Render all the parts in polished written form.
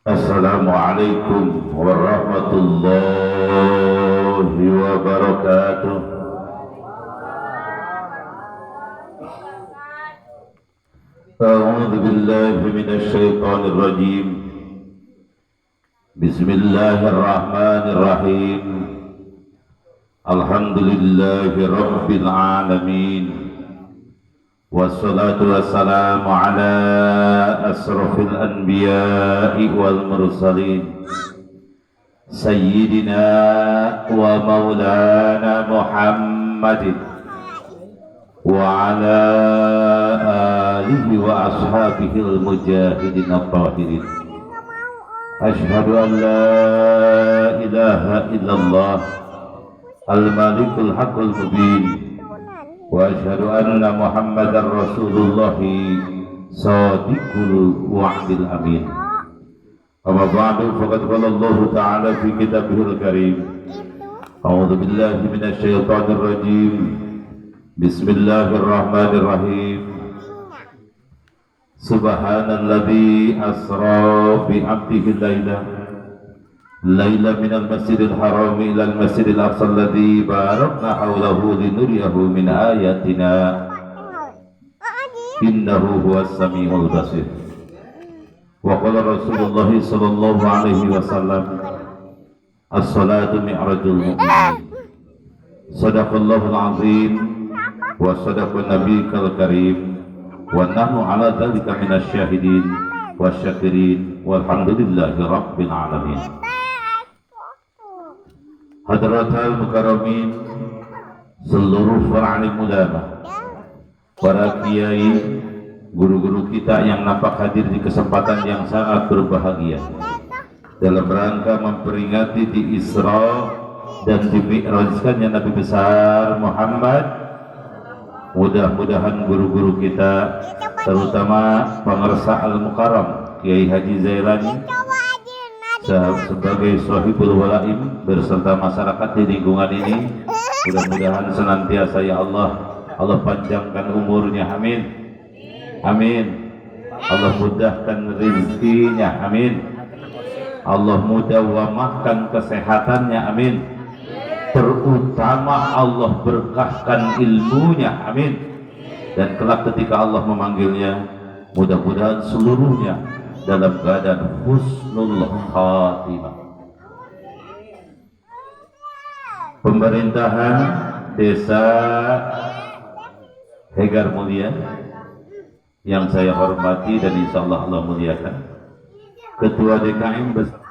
Assalamualaikum warahmatullahi wabarakatuh. A'udzu billahi minasy syaithanir rajim. Bismillahirrahmanirrahim. Alhamdulillahi rabbil alamin. Wassalatu wassalamu ala asrafil anbiya'i wal mursalin Sayyidina wa maulana Muhammadin wa ala alihi wa ashabihi al-mujahidin at-tahirin. Ashhadu an la ilaha illallah al-malikul haqqul mubin wa asyhadu anna Muhammadar Rasulullah Shadiqul wa'dil amin. Amma ba'du, faqad qala Allah Ta'ala fi kitabihil karim. A'udzu billahi minasy syaithanir rajim. Bismillahirrahmanirrahim. Subhanalladzi asra bi 'abdihi Laila minal masjidil haram ilal masjidil aqsa alladzi barakna hawlahu linuriyahu min ayatina innahu huwas samiul basir. Wa qala Rasulullah sallallahu alaihi wasallam, as-salatu mi'rajul mu'min. Sadaqallahul azim wa sadaqan nabiyyul karim wa nahnu ala dzalika minasy syahidin wasyakirin walhamdulillahi rabbil alamin. Hadratal mukarramin, seluruh para alim ulama, para kiai, guru-guru kita yang nampak hadir di kesempatan yang sangat berbahagia dalam rangka memperingati di Isra dan di Mi'rajkannya Nabi besar Muhammad. Mudah-mudahan guru-guru kita, terutama pengersa Al-Mukarram Kiai Haji Zailani sebagai sahibul walaim beserta masyarakat di lingkungan ini, mudah-mudahan senantiasa ya Allah panjangkan umurnya, amin amin. Allah mudahkan rezekinya, amin. Allah mudawamahkan kesehatannya, amin. Terutama Allah berkahkan ilmunya, amin. Dan kelak ketika Allah memanggilnya, mudah-mudahan seluruhnya dalam keadaan husnul khatimah. Pemerintahan Desa Hegar Mulia yang saya hormati dan insya Allah Allah muliakan, Ketua DKM beserta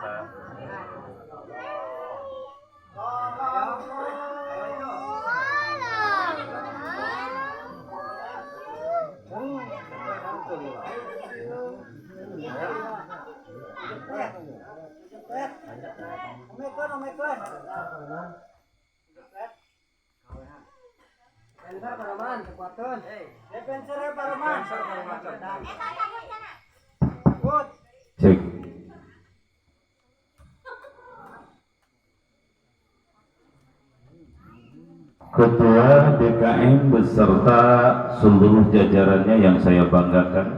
cek. Ketua DKM beserta seluruh jajarannya yang saya banggakan,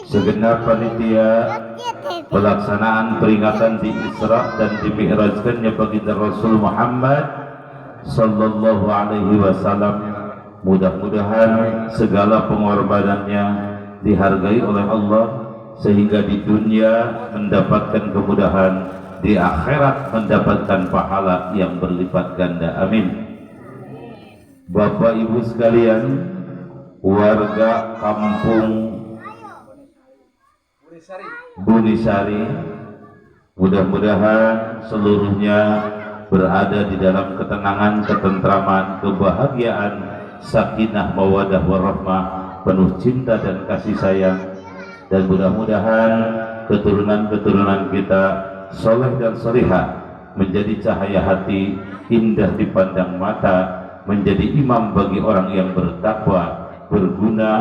segenap panitia pelaksanaan peringatan di Isra dan di Mi'rajkannya baginda Rasul Muhammad sallallahu alaihi wasallam. Mudah-mudahan segala pengorbanannya dihargai oleh Allah sehingga di dunia mendapatkan kemudahan, di akhirat mendapatkan pahala yang berlipat ganda, amin. Bapak Ibu sekalian, warga kampung Bunisari, mudah-mudahan seluruhnya berada di dalam ketenangan, ketentraman, kebahagiaan, sakinah, mawadah, warahmah, penuh cinta dan kasih sayang. Dan mudah-mudahan keturunan-keturunan kita soleh dan solihah, menjadi cahaya hati, indah dipandang mata, menjadi imam bagi orang yang bertakwa, berguna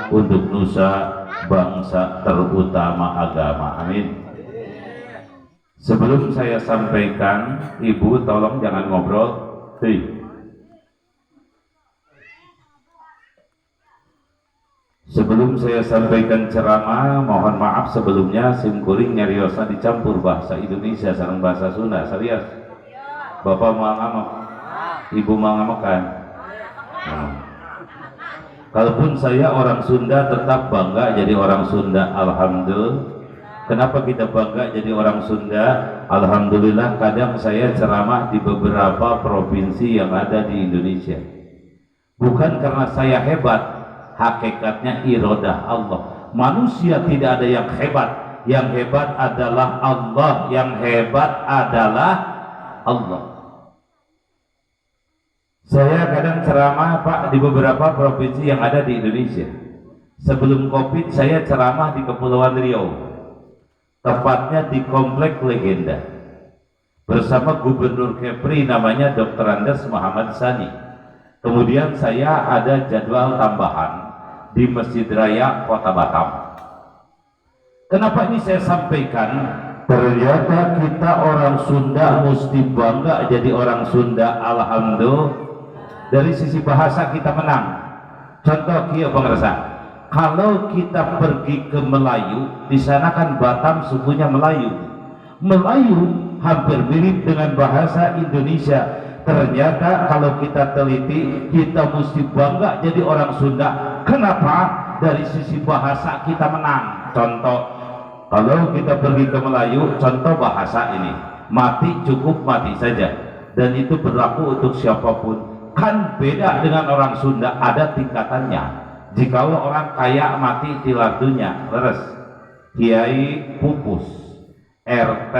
untuk nusa bangsa terutama agama, amin. Sebelum saya sampaikan, Ibu tolong jangan ngobrol. Sebelum saya sampaikan ceramah, mohon maaf sebelumnya sim kuring nyariosa dicampur bahasa Indonesia sareng bahasa Sunda. Serius. Bapak mau ngamak, ibu mau ngamakan. Kalaupun saya orang Sunda tetap bangga jadi orang Sunda. Alhamdulillah. Kenapa kita bangga jadi orang Sunda? Alhamdulillah kadang saya ceramah di beberapa provinsi yang ada di Indonesia. Bukan karena saya hebat, hakikatnya irodah Allah. Manusia tidak ada yang hebat. Yang hebat adalah Allah. Yang hebat adalah Allah. Saya kadang ceramah Pak di beberapa provinsi yang ada di Indonesia. Sebelum Covid saya ceramah di Kepulauan Riau, tepatnya di Komplek Legenda, bersama Gubernur Kepri namanya Dr. Andes Muhammad Sani. Kemudian saya ada jadwal tambahan di Masjid Raya Kota Batam. Kenapa ini saya sampaikan? Ternyata kita orang Sunda mesti bangga jadi orang Sunda. Alhamdulillah. Dari sisi bahasa kita menang. Contoh kia pengerasa, kalau kita pergi ke Melayu, di sana kan Batam sukunya Melayu. Melayu hampir mirip dengan bahasa Indonesia. Ternyata kalau kita teliti, kita mesti bangga jadi orang Sunda. Kenapa? Dari sisi bahasa kita menang. Contoh, kalau kita pergi ke Melayu, contoh bahasa ini, mati cukup mati saja, dan itu berlaku untuk siapapun. Kan beda dengan orang Sunda, ada tingkatannya. Jikalau orang kaya mati tilardunya, leres, kiai pupus, RT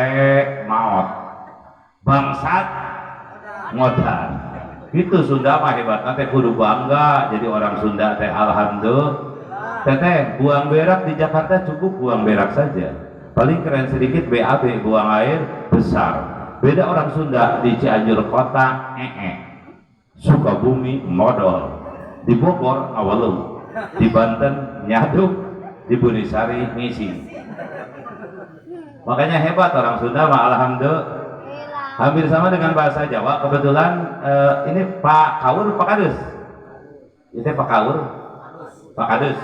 maut, bangsat ngodan. Itu Sunda mah hebat. Nanti kudu bangga jadi orang Sunda teh. Alhamdulillah. Teteh buang berak di Jakarta cukup buang berak saja. Paling keren sedikit BAB, buang air besar. Beda orang Sunda di Cianjur kota Sukabumi modal, di Bogor awalum, di Banten nyaduk, di Bunisari ngisi. Makanya hebat orang Sunda mah alhamdulillah. Hampir sama dengan bahasa Jawa. Kebetulan ini Pak Kaur, Pak Kadus. Itu Pak Kaur, Pak Kadus.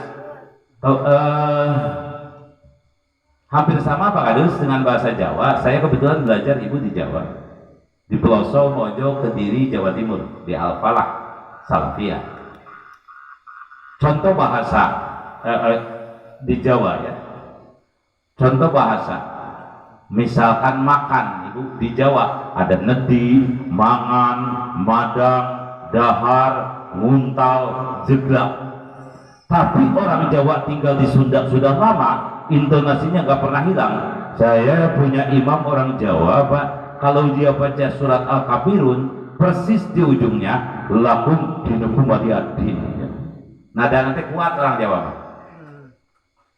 Hampir sama Pak Kadus dengan bahasa Jawa. Saya kebetulan belajar ibu di Jawa, di Pelosok, Mojo, Kediri, Jawa Timur, di Al-Falah, Salafiyah. Contoh bahasa di Jawa ya. Contoh bahasa, misalkan makan, ibu di Jawa ada nedi, mangan, madang, dahar, nguntal, jeglak. Tapi orang Jawa tinggal di Sunda sudah lama, intonasinya nggak pernah hilang. Saya punya imam orang Jawa, Pak. Kalau dia baca surat Al-Kafirun, persis di ujungnya lakum dinukum waliyadin. Nada nanti kuat orang Jawa.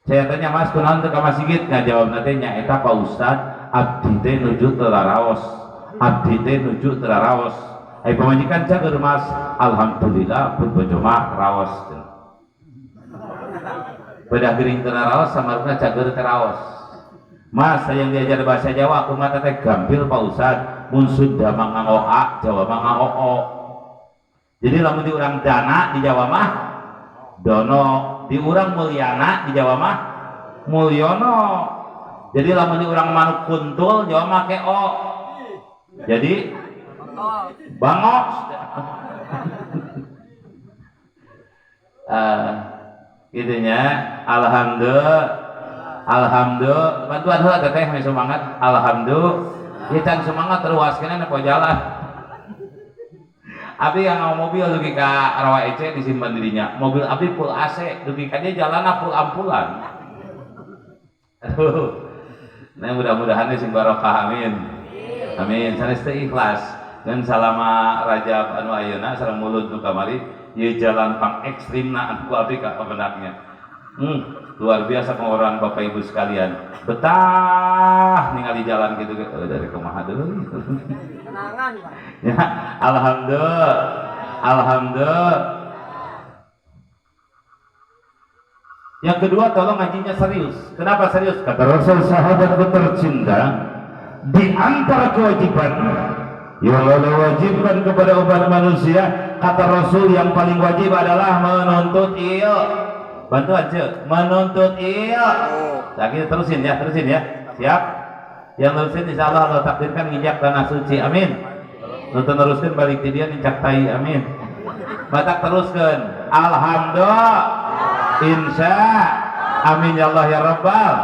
Saya tanya Mas kunaon teu ka masjid, ngajawab nanti nya eta Pak Ustad, abdi teh nuju teu laraos. Abdi teh nuju teu laraos. Ai pamajikan cager Mas, alhamdulillah pun bojo mah raos. Bedah geuring teu laraos samarna cager teu raos. Mas, saya yang diajar bahasa Jawa, aku mata teh gampil Pak Ustad, mun Sunda mah nganggo A, Jawa mah nganggo O. Jadi lamun di urang dana di Jawa mah dono, di urang mulyana di Jawa mah mulyono. Jadi lamun di urang manuk kuntul Jawa mah ke O. Jadi bangos. Gitunya, alhamdulillah. Alhamdulillah, bantuan heula teteh we semangat. Alhamdulillah, ieu can semangat terus kene nepo jalan. Abdi yang mobil dugi ka rawa ece disimpan dirinya. Mobil abdi full AC, dugi ka dia jalanna full ampulan. Aduh. Nah, mudah-mudahan sing barokah amin. Amin. Sanes teu ikhlas. Dan salama Rajab anu ayeuna sareng mulut nu kamari, ieu jalan pang ekstrimna anu abdi ka benaknya. Luar biasa pengorbanan Bapak Ibu sekalian. Betah ningali jalan gitu dari kumaha deui. Kenangan, Pak. Ya, alhamdulillah. Alhamdulillah. Yang kedua, tolong ngajinya serius. Kenapa serius? Kata Rasul sahabatku tercinta, di antara kewajiban yang Allah wajibkan kepada umat manusia, kata Rasul yang paling wajib adalah menuntut ilmu. bantuan cek menuntut ilmu. Lagi terusin ya siap. Yang terusin insya Allah Allah takdirkan ngijak tanah suci, amin. Nonton teruskan balik ke dia nincak tai, amin. Batak teruskan alhamdulillah insya amin ya Allah ya Rabbal.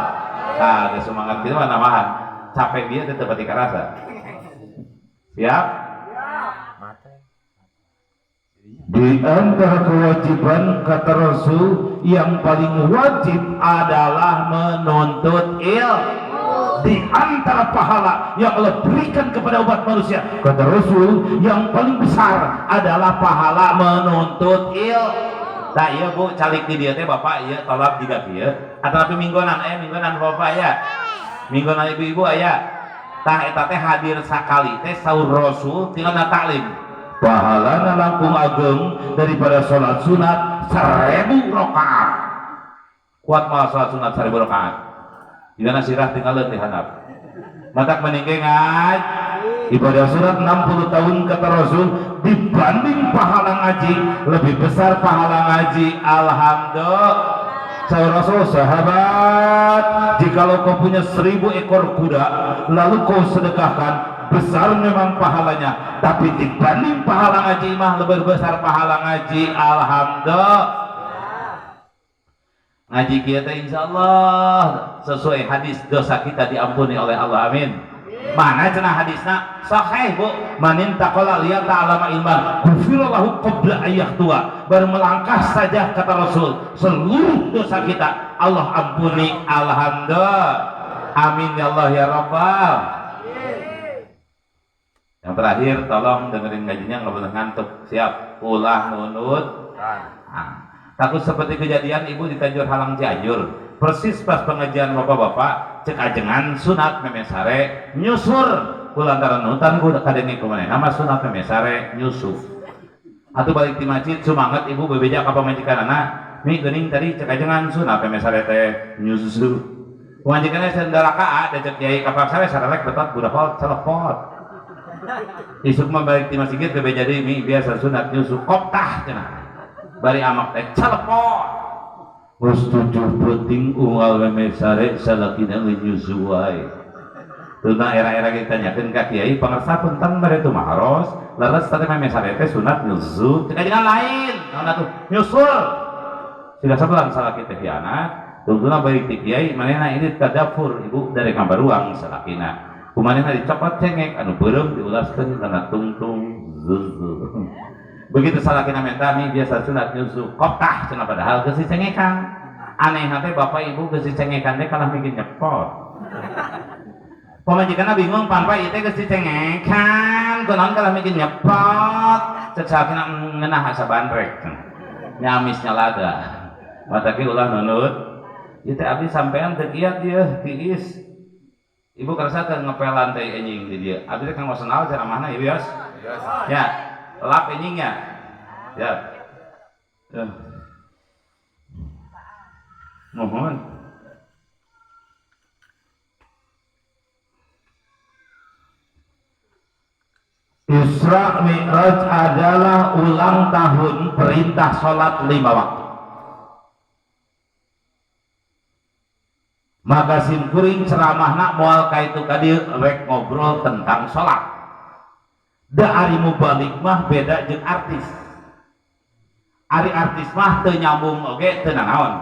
Ada semangat kita mana mahan capek dia tetap ketika rasa siap. Di antara kewajiban kata Rasul yang paling wajib adalah menuntut ilmu. Di antara pahala yang Allah berikan kepada umat manusia kata Rasul yang paling besar adalah pahala menuntut ilmu. Nah iya bu calik di dia teh bapak iya tolak juga dia atau tapi mingguanan bapak ya mingguanan ibu-ibu aya tah eta teh hadir sakali teh saur Rasul tinggal taklim pahalana langkung ageng daripada sholat sunat 1000 rakaat. Kuat malah sholat sunat 1000 rakaat. Jika sirah tinggal di handap. Matak meninggengan ibadah sunat 60 tahun kata Rasul dibanding pahala ngaji lebih besar pahala ngaji. Alhamdulillah. Saya Rasul sahabat, jikalau kau punya 1000 ekor kuda lalu kau sedekahkan, besar memang pahalanya, tapi dibanding pahala ngaji mah lebih besar pahala ngaji. Alhamdulillah. Ngaji kita insya Allah sesuai hadis dosa kita diampuni oleh Allah, amin. Mana cenah hadisna sahih bu, manin taqala liya ta'alama ilman gufirallahu qabla ayyahtua, baru melangkah saja kata Rasul seluruh dosa kita Allah ampuni. Alhamdulillah, amin ya Allah ya Rabbal. Yang terakhir tolong dengerin ngajinya nggak boleh ngantuk, siap ulah nunut. Takut seperti kejadian ibu di Tanjur Halang Cianjur, persis pas pengajian bapak-bapak cek ajengan sunat memesare nyusur kulantaran nutan ku kadenge kumaha nama sunat memesare nyusuf atuh balik di masjid sumanget ibu bebeja ka pamajikan anak mi geuning tadi cek ajengan sunat memesare teh nyusuf pamajikanna sendaraka ada cek kiai ka pasare sarelek betot budak celepot isuk mah balik di masjid bebeja deui mi biasa sunat nyusuf koptah cenah bari amak teh celepot terus 7 penting unggal memesare salakina nyusuai tuna era-era kita tanyakeun ka kiai pangarsa punten bare tu maros leres teh memesare teh sunat nyusu cek jangan lain naon atuh nyusul siga sabelang salaki teh anak tungtuna bari ti kiai manehna ini ka dapur ibu dari kamar ruang salakina kumanehna dicopot cengek anu beureum diulaskeun kana tungtung zuzu. Begitu salakina mentami biasa sunat nyusu koptah cenah padahal geus dicengekan. Aneh teh bapak ibu geus dicengekan teh kalah bikin nyepot. Pamajikanna bingung pampa ieu teh geus dicengekan, kunaon kalah bikin nyepot. Cek salakina ngeunah asa bandrek. Nyamis nyalaga. Mata ki ulah nunut. Ieu teh abdi sampean teu kiat ieu tiis. Ibu karasa teh ngepelan teh anjing di dieu. Abdi teh kang mosenal ceramahna ieu bios. Ya. Lap anjingnya ya mohon Isra Mi'raj adalah ulang tahun perintah sholat 5 waktu. Maka simkuring ceramahna moal kaitu kadieu rek ngobrol tentang sholat. Da ari mubalik mah beda jeung artis. Ari artis mah teu nyambung oge teu nanaon.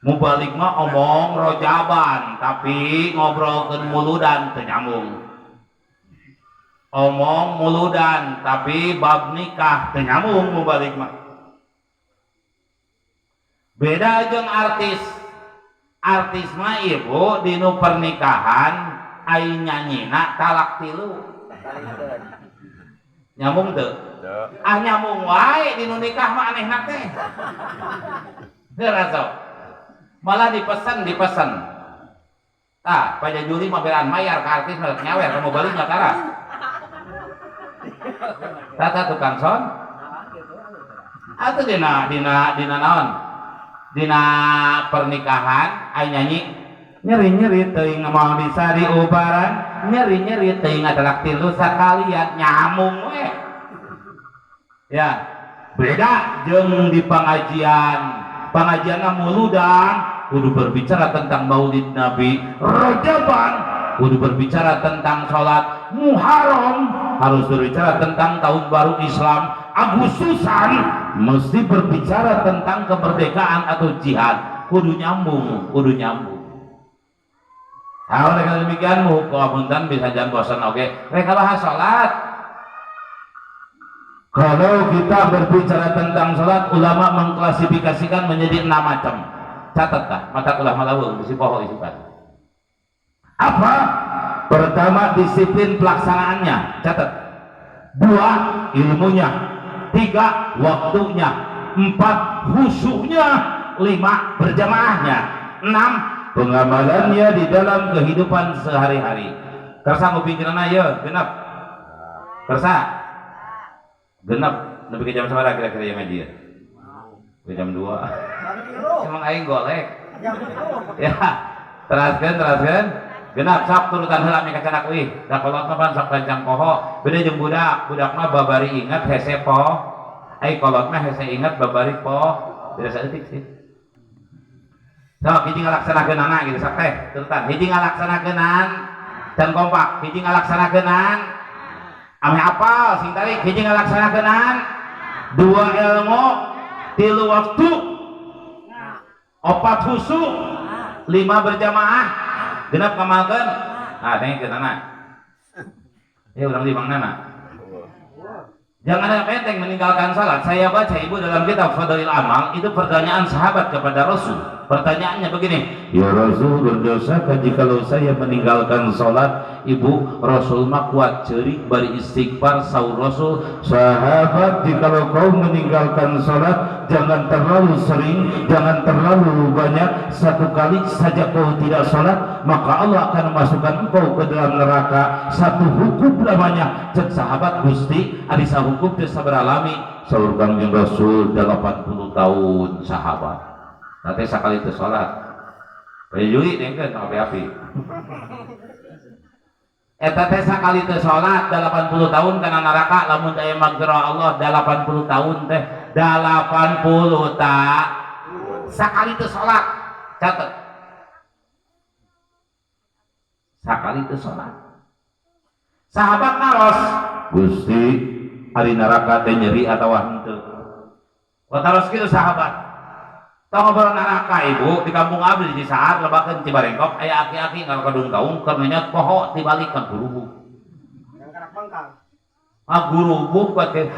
Mubalik mah omong rojaban tapi ngobrolkeun muludan teu nyambung. Omong muludan tapi bab nikah teu nyambung mubalik mah. Beda jeung artis. Artis mah ibu dinu pernikahan ai nyanyina talak 3. Nyambung tuh nyambung wae di nikah mah anehna teh deraso malah dipesan pada Juli mah beran mayar ke artis mah nyawer kamu balik nggak karas tata tukang son atau dina naon dina pernikahan ai nyanyi nyeri-nyeri teuing mau bisa diubaran nyeri-nyeri teuing adalah 3 sakalian nyamung we ya beda jeung di pengajian pengajianna muludang kudu berbicara tentang maulid Nabi, Rajaban kudu berbicara tentang sholat, Muharram harus berbicara tentang tahun baru Islam, Agustusan mesti berbicara tentang kemerdekaan atau jihad, kudu nyambung. Nah, oleh karena demikian muka bisa jangan bosan mereka bahas sholat. Kalau kita berbicara tentang sholat, ulama mengklasifikasikan menjadi 6 macam. Catat dah, mata ulama lawu isi pohon isi pan. Apa? Pertama, disiplin pelaksanaannya, catat. 2, ilmunya. 3, waktunya. 4, khusyuknya. 5, berjamaahnya. 6, pengamalannya di dalam kehidupan sehari-hari. Kersa ngupingkeun ayeuna genep. Kersa genep nepi ke jam sabaraha kira-kira yang ngaji ya? Ke jam 2. Emang aing golek. Ya, teraskeun. Genep sok turutan heula mi kacanak euy. Da kolot mah pan sok pancang poho. Beda jeung budak mah babari ingat hese po. Ai kolot mah hese ingat babari po. Beda saeutik sih. Sok hiji ngalaksanakeunana gitu sok teh turutan. Hiji ngalaksanakeunnan dan kompak. Hiji ngalaksanakeunnan ame apal sing tarik. Hiji ngalaksanakeunnan 2 ilmu, 3 waktu, 4 khusyuk, 5 berjamaah, 6 kamalkeun. Nah, tengkeun anak. Urang di mangnana. Jangan ada enteng meninggalkan salat. Saya baca ibu dalam kitab Fadail Amal itu pertanyaan sahabat kepada Rasul. Pertanyaannya begini, ya Rasul, berdosakah jikalau saya meninggalkan salat? Ibu, Rasul mah kuat cerik bari istighfar. Saur Rasul, sahabat, jikalau kau meninggalkan salat jangan terlalu sering, jangan terlalu banyak. 1 kali saja kau tidak salat, maka Allah akan memasukkan engkau ke dalam neraka. 1 hukum namanya. Cek sahabat, Gusti ari sahukum teu sabaralami. Saur Kangjeng Rasul 80 tahun sahabat. Nanti sekali itu sholat Juli dengkeun api-api eta teh sakali teh sholat 80 tahun kana neraka. Lamun aya maghfirah Allah 80 tahun teh 80 tak sakali teh sholat. Catat sakali teh sholat. Sahabat naros, Gusti ari neraka teh nyeri atawa henteu? Wataros kitu sahabat. Tong ngobrol neraka ibu di kampung abdi di saat lebakeun Cibarengkok aya aki-aki ngalakadung kaung keur ngenyot poho tibalik ka gurubuk. Yang karak pangkal. Gurubuk buat ke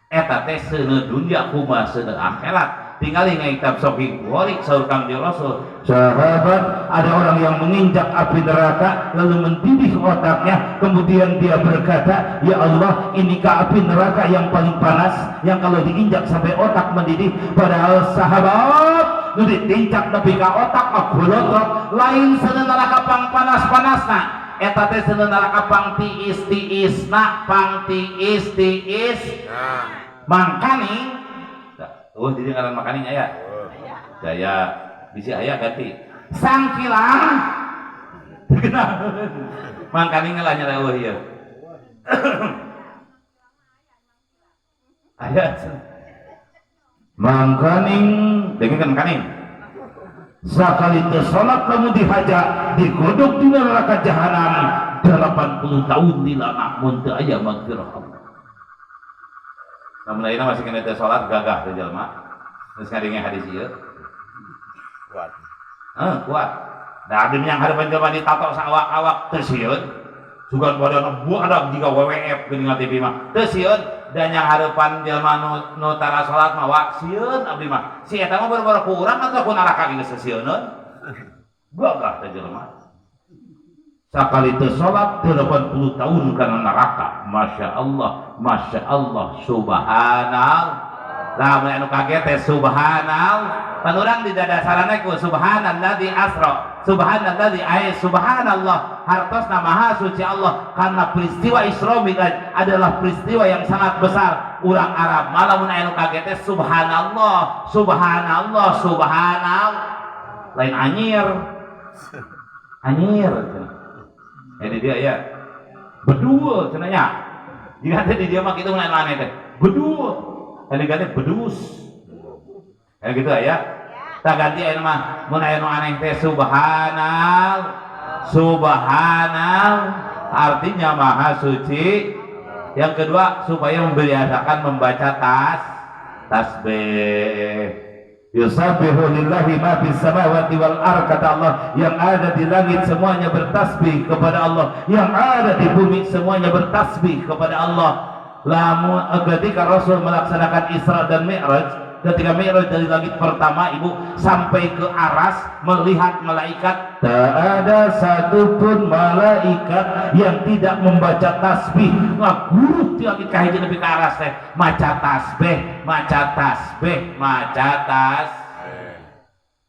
eta teh seuneu dunya kumaha seuneu akhirat. Tinggali ngaitab soki gorik saur Kangjeng Rasul. Sahabat, ada orang yang menginjak api neraka lalu mendidih otaknya, kemudian dia berkata, ya Allah, inikah api neraka yang paling panas yang kalau diinjak sampai otak mendidih. Padahal sahabat nu ditinjak nepi ka otak magolotok lain seuneu neraka pang panas-panasna. Eta teh seuneu neraka pang tiis-tiisna, pang tiis-tiis. Mangkani jadi ngaran makaning aya. Daya bisi aya ganti. Sangkilang. Mangkaning lah nyara eueuh ieu. Aya. Mangkaning, dengekeun mangkaning. Sakali teu salat lamun dihaja digodok di neraka jahanam 80 tahun dilana mun teu aya maghfirah Allah. Namun ayeuna masih kena teu salat gagah teh jelema. Terus ngadenge hadis ieu. Kuat. Kuat. Da abdi yang hareupan jelema ditato saawak-awak teu sieun. Sugan badanna buadag jiga WWF geuning TV mah. Teu sieun. Dan yang hareupan jelema nu tara salat mah wa sieun abdi mah. Si eta mah baru-baru ku urang atuh ku neraka geus sieunun. Gagah teh jelema. Sakali teu salat 80 tahun kana neraka. Masya Allah, subhanallah. Lah mun anu kaget teh subhanallah. Pan urang di dadasaranna ku subhanalladzi asra. Subhanalladzi ay subhanallah. Hartosna maha suci Allah karena peristiwa Isra Mi'raj adalah peristiwa yang sangat besar. Urang Arab malamun anu kaget teh subhanallah. Lain anyir. Ini dia ya bedul cenanya jika di dia mah kita mulai aneh teh bedul tadi ganti bedus Ya gitu ya. Tak ganti aya mah mun aya nu aneh teh subhanal artinya maha suci. Yang kedua supaya membiasakan membaca tasbih. Yusabbihu lillahi ma fis samawati wal ardh, kata Allah, yang ada di langit semuanya bertasbih kepada Allah, yang ada di bumi semuanya bertasbih kepada Allah. Lamun ketika Rasul melaksanakan Isra dan Mi'raj, ketika Mi'raj dari langit pertama ibu sampai ke aras melihat malaikat, tak ada satupun malaikat yang tidak membaca tasbih. Wah, guru di langit kahiji nepi ke aras teh maca tasbih.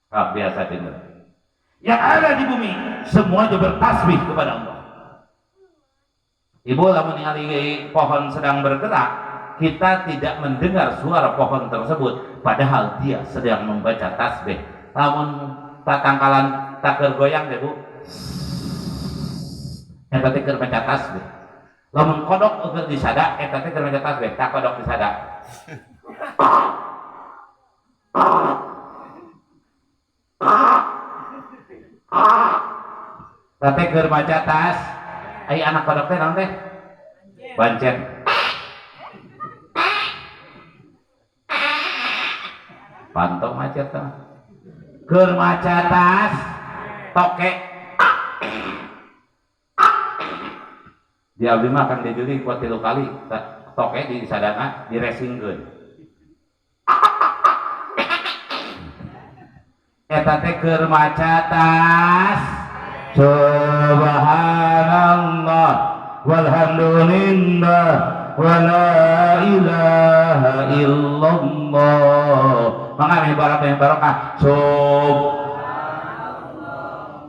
Ah, biasa bener. Yang ada di bumi semuanya bertasbih kepada Allah. Ibu lamun ningali pohon sedang bergerak, kita tidak mendengar suara pohon tersebut padahal dia sedang membaca tasbih. Lamun tatangkalan taker goyang deh Bu, eta teh keur maca tasbih. Lamun kodok keur disada, eta teh keur maca tasbih, tak kodok disada. Tapi keur maca tas, ai anak kodok teh naon teh? Bancen. Pantong macet teh. Keur maca tas, toke. Di abdi mah kan dijuli kuat 3 kali, toke di sadana diresingkeun. Eta teh keur maca tas. Subhanallah walhamdulillah wa la ilaha illallah. Mangga barokah.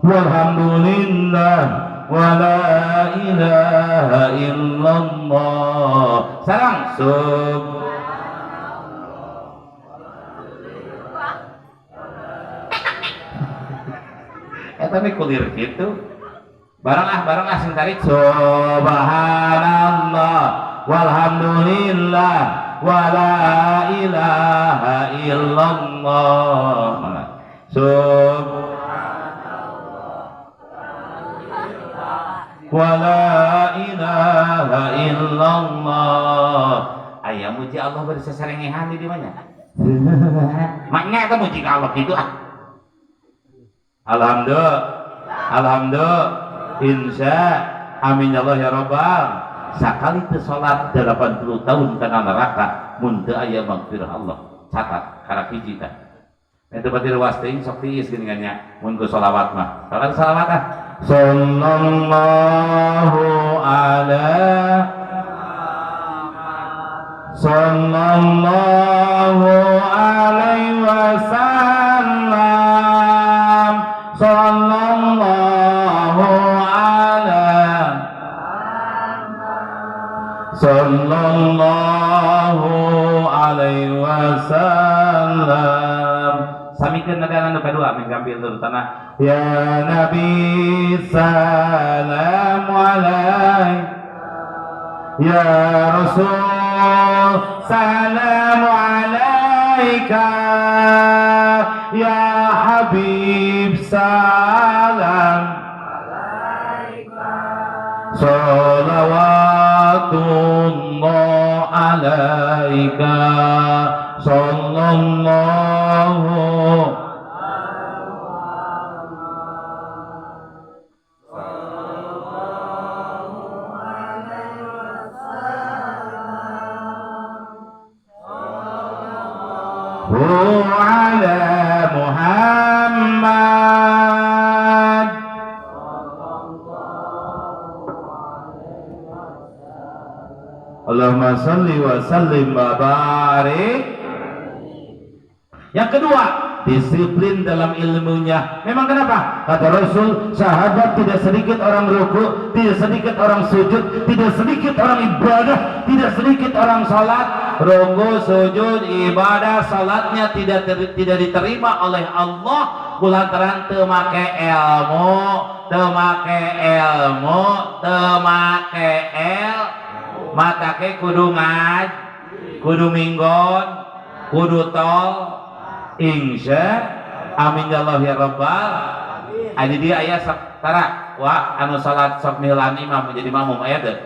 Walhamdulillah wa la ilaha illallah. Sareng tapi kulir gitu. Barang sing tarik subhanallah walhamdulillah wa la ilaha illallah. Wa la ilaha illallah. Aya muji Allah bari sasarengehan di mana? Maknya eta muji ka Allah kitu ah. Alhamdulillah, insya amin ya Allah ya Rabbal. Sakali teu salat 80 tahun kana neraka mun teu aya magfirah Allah. Catat karena hiji tah. Eta berarti ruas teuing sok tiis geuningan nya mun ku shalawat mah. Salawat ah. Sallallahu alaihi wasallam. Sallallahu alaihi wasallam. Samikeun nadalan nu kadua menggambil tur tanah. Ya Nabi salam alaik. Ya Rasul salam alaika. Ya Habib salam alaika. Salawatullah alaika. Sallallahu ala Muhammad. Allahumma salli wa sallim wa barik. Yang kedua, disiplin dalam ilmunya. Memang kenapa? Kata Rasul, sahabat tidak sedikit orang ruku, tidak sedikit orang sujud, tidak sedikit orang ibadah, tidak sedikit orang salat. Ruku, sujud, ibadah, salatnya tidak diterima oleh Allah kulantaran teu make ilmu, matake kudu ngaj, kudu minggon, kudu tol, insya amin ya Allah ya rabbal adi dia aya tara wa anu salat sok milan imam menjadi makmum aya teh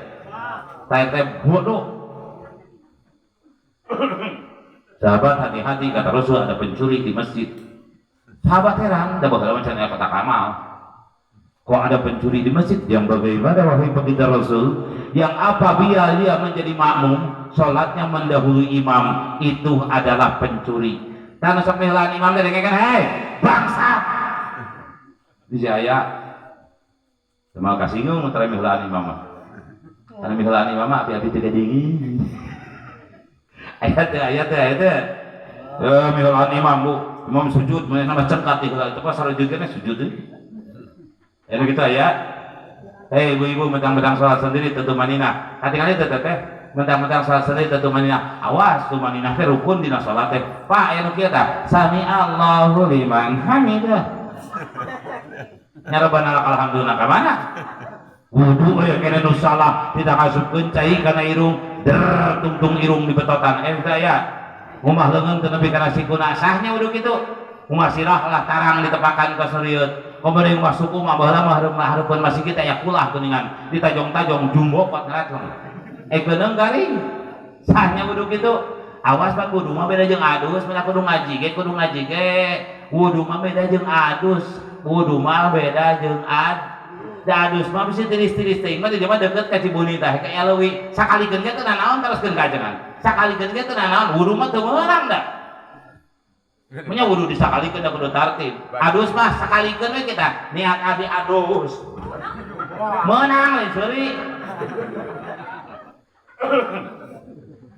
teh bodoh. Sahabat hati-hati kata Rasul ada pencuri di masjid. Sahabat heran, dah bakal macam kata Kamal. Kok ada pencuri di masjid? Yang bagaimana wahai baginda Rasul? Yang apabila dia menjadi makmum, sholatnya mendahului imam, itu adalah pencuri. Dan sembilan imam dari kan, hei bangsa. Di ayat, terima kasih ngomong terakhir milan imam. Karena milan imam api-api tidak dingin. ayat milan imam bu imam sujud nama cengkat itu apa sarujudnya sujud ya kita ya hei ibu-ibu mentang-mentang sholat sendiri tentu manina hati-hati teteh mentang-mentang sholat sendiri tentu manina awas tuh manina teh rukun dina sholat teh pak ya nu kieu tah sami Allahu liman hamidah nyarobana alhamdulillah ka mana wudu ya kena nu salah tidak kasupkeun cai kana irung der tungtung irung di betotan ya umah leungeun teu nepi kana sikuna sahnya wudu kitu umah sirah lah tarang ditepakan ka suriut komeureung umah suku mah baheula mah hareupeun masih kita aya kulah kuningan ditajong-tajong jumbo 400 beunang garing sahnya wudu kitu awas pak wudu mah beda jeung adus mah kudu ngaji ge wudu mah beda jeung adus wudu mah beda jeung adus mah bisa tiris-tiris teh mah di mah deket ka Cibuni tah ka Elwi sakalikeun ge teu nanaon teruskeun kajengan sakalikeun ge teu nanaon wudu mah teu meurang da punya wudu disakalikeun da kudu tartib adus mah sakalikeun we kita niat abi adus meunang we seuri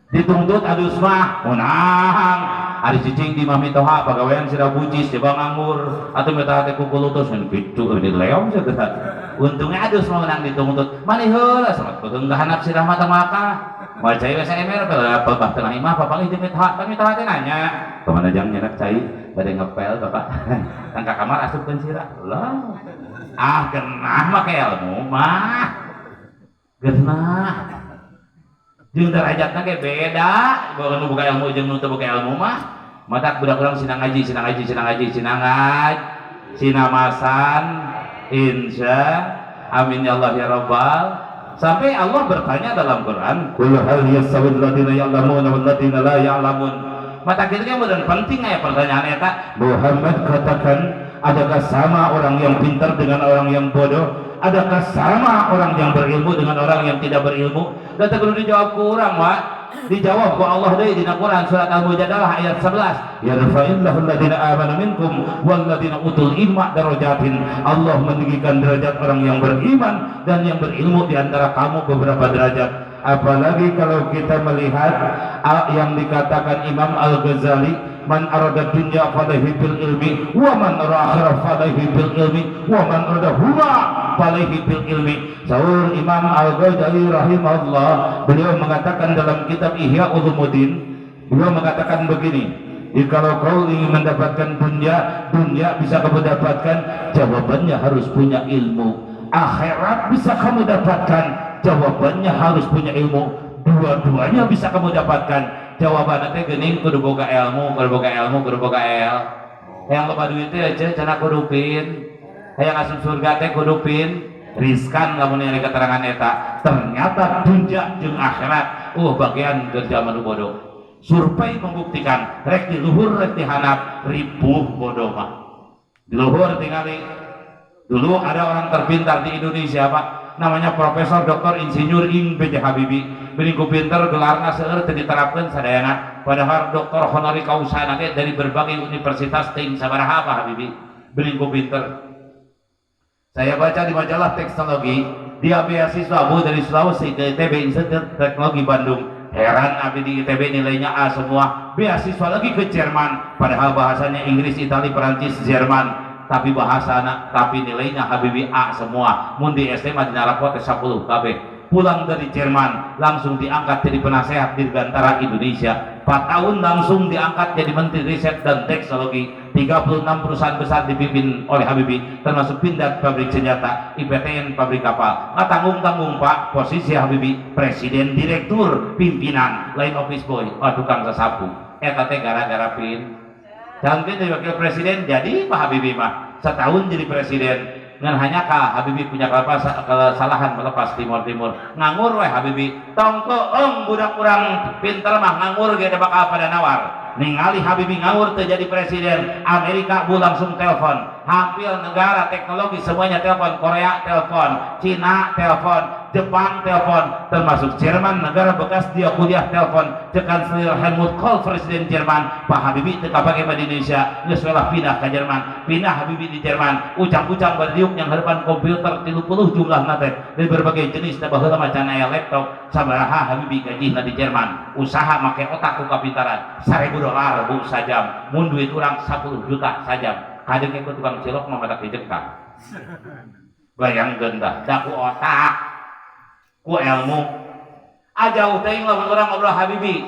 dituntut adus mah menang ari cicing di mami toha pagawean sira bucis coba nganggur atau minta teh kukulutus kan gitu di leong saha untungnya adus mah menang dituntut maneh heula salat beung gahanap sirah mata maka moal cai we saemer babah tengah imah papanggih jeung mitoha teh nanya kemana jang nyenak cai bade ngepel bapak kan ka kamar asupkeun sirah lah genah mah ke ilmu mah genah jeung derajatna ge beda bawa nu boga ilmu jeung nu teu boga ilmu mah matak budak urang sinang ngaji sinamasan insya amin ya Allah ya rabbal sampai Allah bertanya dalam Quran qul hal yastawil ladzina ya'lamuna wal ladzina la ya'lamun mata kitu ge meureun penting aya pertanyaan eta Muhammad katakan adakah sama orang yang pintar dengan orang yang bodoh adakah sama orang yang berilmu dengan orang yang tidak berilmu dan perlu dijawab ku urang wa dijawab ku Allah deui dina Quran surat Al-Mujadalah ayat 11 yarfa'illahu alladziina aamanu minkum walladziina utul ilma darajatin Allah meninggikan derajat orang yang beriman dan yang berilmu di antara kamu beberapa derajat apalagi kalau kita melihat yang dikatakan Imam Al-Ghazali man arada dunya falaihi bil ilmi wa man arada akhirah falaihi bil ilmi wa man arada huma falaihi bil ilmi saur Imam Al-Ghazali rahimahullah beliau mengatakan dalam kitab Ihya Ulumuddin beliau mengatakan begini kalau kau ingin mendapatkan dunia bisa kamu dapatkan jawabannya harus punya ilmu akhirat bisa kamu dapatkan jawabannya harus punya ilmu dua-duanya bisa kamu dapatkan jawabannya teh geuning kudu boga ilmu yang loba duit teh aja cenah kudupin hayang asup surga teh kudupin riskan lamun nyari keterangan eta ternyata dunya jeung akhirat bagian kerja manu bodoh survei membuktikan rek di luhur rek di handap ribuh bodoh mah di luhur tingali dulu ada orang terpintar di Indonesia Pak namanya Profesor Dr. Insinyur Ing B.J. Habibie beriku pinter gelarna seueur teu diterapkeun sadayana padahal doktor honoris causa nanti dari berbagai universitas ting sabaraha Pak Habibie beriku pinter saya baca di majalah teknologi dia beasiswa Bu dari Sulawesi ke ITB Institut Teknologi Bandung heran abi di ITB nilainya A semua beasiswa lagi ke Jerman padahal bahasanya Inggris, Itali, Perancis, Jerman tapi bahasana tapi nilainya Habibie A semua mun di SMA dina rapot 10 kabeh pulang dari Jerman langsung diangkat jadi penasehat Dirgantara Indonesia 4 tahun langsung diangkat jadi Menteri Riset dan Teknologi 36 perusahaan besar dipimpin oleh Habibie termasuk Pindad pabrik senjata IPTN pabrik kapal nggak tanggung-tanggung Pak posisi Habibie presiden direktur pimpinan lain office boy tukang sasapu eta teh gara-gara calonkan jadi wakil presiden, jadi Pak Habibie mah setahun jadi presiden ngan hanya Kak Habibie punya kesalahan melepas Timur nganggur weh Habibie tongko budak kurang pinter mah nganggur gak ada bakal pada nawar ningali Habibie ngawur terjadi presiden Amerika bu langsung telepon hampir negara teknologi semuanya telepon Korea telepon Cina telepon Jepang telepon termasuk Jerman negara bekas dia kuliah telepon tekan Kansler Helmut Kohl presiden Jerman Pak Habibie teka pakai di Indonesia ngesuelah pindah ke Jerman pindah Habibie di Jerman ucang-ucang berdiuk yang harapan komputer 30 jumlah nate dari berbagai jenis dan baheula macan aya laptop sabaraha Habibie gaji di Jerman usaha make otak ku kapintaran $1.000 bu sajam mun duit urang 10 juta sajam kadang ikut tukang cilok mah madak dijengkang bayangkeun dah da ku otak ku ilmu aja teuing lamun urang ngobrol Habibie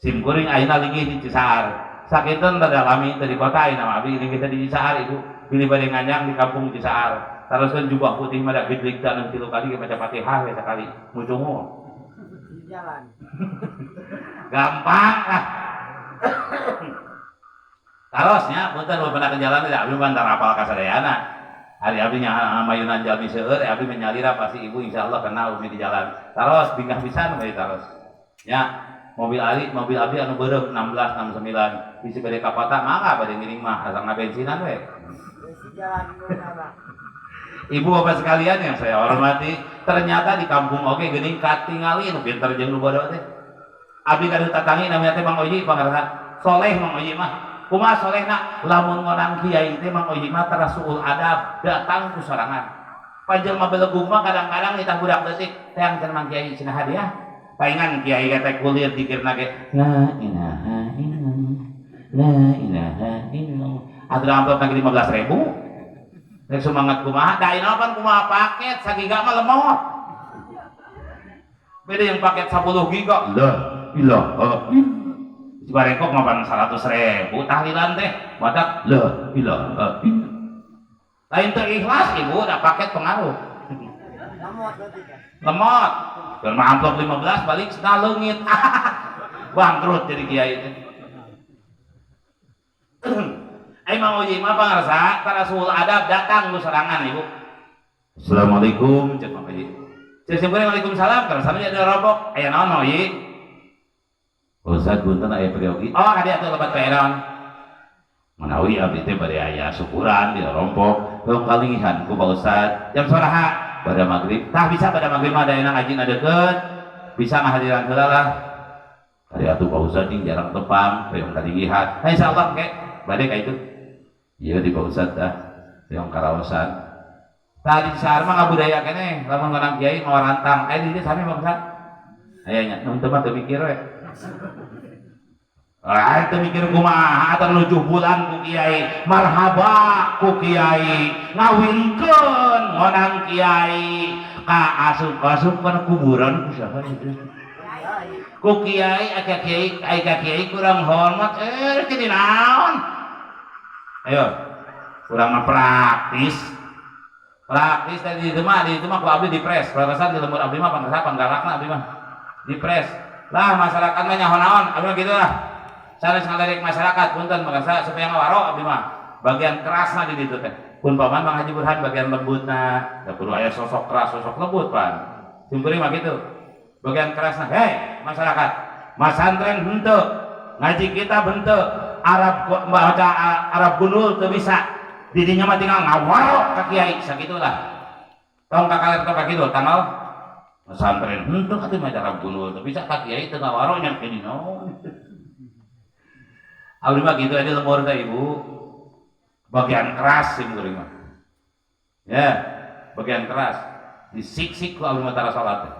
sim kuring ayeuna linggih di Cisaar sakitu teu dalami teu di kota ayeuna mah abdi kita di Cisaar itu pilih bade nganyang di kampung Cisaar teruskeun jubah putih mah da gidlig dan 3 kali baca Fatihah we sakali mucungu jalan gampang lah tarosnya punten pernah ke jalan tidak abdi bantar apal kasadayana hari abdi nya mayunan jalmi seueur abdi menyalira pasti ibu insyaallah kenal umi di jalan taros bingkah pisan we taros nya mobil abdi anu beureum 1669 bisi bade ka kota mangga bade ngiring mah asa ngabensinan we ibu bapak sekalian yang saya hormati ternyata di kampung oge geuning katingali nu pinter jeung nu bodoh teh abdi kadu tatangi namanya teh Mang Oji pangarsa soleh Mang Oji mah kumaha solehna lamun ngonang kiai teh Mang Oji mah tarasuul adab datang ku sorangan panjelma belegung mah kadang-kadang ditah budak leutik teh angkeun Mang Kiai cenah hadiah paingan kiai kata kulir dikirna ge la ilaha illallah la ilaha illallah atuh amplop nang 15.000 rek semangat kumaha da ayeuna pan kumaha paket sagiga mah lemot beda yang paket 10 giga la ilaha illallah barengkok mapan 100.000 tahlilan teh badak la ilaha illallah lain teu ikhlas ibu da paket pengaruh lemot keur amplop 15 balik sedang leungit bangkrut jadi kiai teh ai Mang Oji mah pangarsa tarasul adab datang ku sorangan ibu assalamualaikum cek Mang Oji cek simkuring waalaikumsalam karena sampe ada robok aya naon Mang Oji Ustaz punten aya periogi oh ada atuh lebat peron menawi abdi teh bade aya syukuran di rompok tong kalingihan ku Pak Ustaz jam saaraha pada magrib tah bisa pada magrib mah daerah ngajina deukeut bisa ngahadiran heula lah ari atuh Pak Ustaz ting jarang tepang hoyong kalingihan insyaallah ke bade ka itu ieu di Pak Ustaz tah hoyong karaosan tah di Cisaar mah ngabudaya keneh lamun ngonang kiai ngawarantang aya di dieu sami Bang Ustaz aya nya nu teu mah teu mikir we itu mikir kumaha terlucuh bulan ku kiai marhaba ku kiai ngawinkeun ngonang kiai ka asup-asup kana kuburan ku saha itu ku kiai aya kiai kurang hormat jadi naon ayo kurang praktis tadi di itu mah ku abdi dipres perasaan di lembur abdi mah panggalakna abdi mah dipres lah masyarakat mah nyaho naon abdi mah gitu lah sanes ngalerik masyarakat punten merasa supaya ngawaro abdi mah bagian kerasna di ditu teh pun paman Mang Haji Burhan bagian lembutna da kudu aya sosok keras sosok lembut pan simkuring mah gitu bagian kerasna hei masyarakat masantren henteu ngaji kita henteu baca Arab gundul teu bisa didinya mah tinggal ngawaro ka kiai sakitulah tong kakaler tong ka kitu tanggal pesantren henteu atuh mah Arab gundul teu bisa ka kiai teu ngawaro nya ke dina abdi mah gitu aja lembur teh ibu bagian keras sih kuring mah ya bagian keras disik-sik ku abdi mah tara salat teh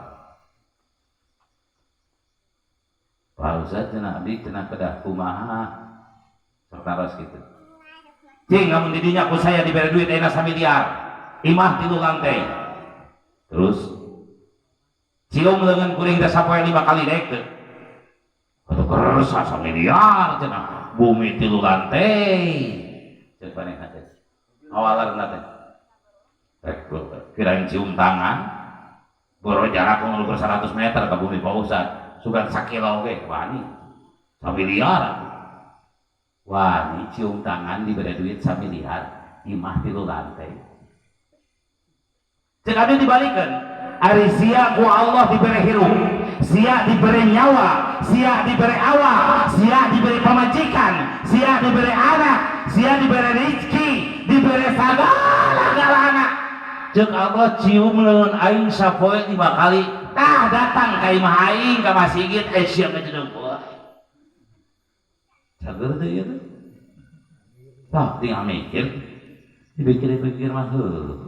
Pak Ustaz cenah abdi cenah kedah kumaha sok taros kitu cing lamun di dinya ku saya dibere duit ayeuna 1 miliar imah 3 lantai terus cium leungeun kuring teh sapoe 5 kali daek teh atuh kersa 1 miliar cenah bumi 3 lantai cek panehna teh awalarna teh rek kirain cium tangan boro jarak ngulukur 100 meter ke bumi Pak Ustaz sugan sakilo ge wani 1 miliar wani cium tangan diberi duit samiliar imah 3 lantai cek ada dibalikan ari sia ku Allah diberi hirup sia diberi nyawa sia diberi awak sia diberi pemajikan sia diberi anak sia diberi rezeki diberi segala-galana cek Allah cium leun aing sapoe 5 kali tah datang ka imah aing ka masjid sia ka jeung cager teh ieu teh tah tinggal mikir dipikir-pikir mah heuh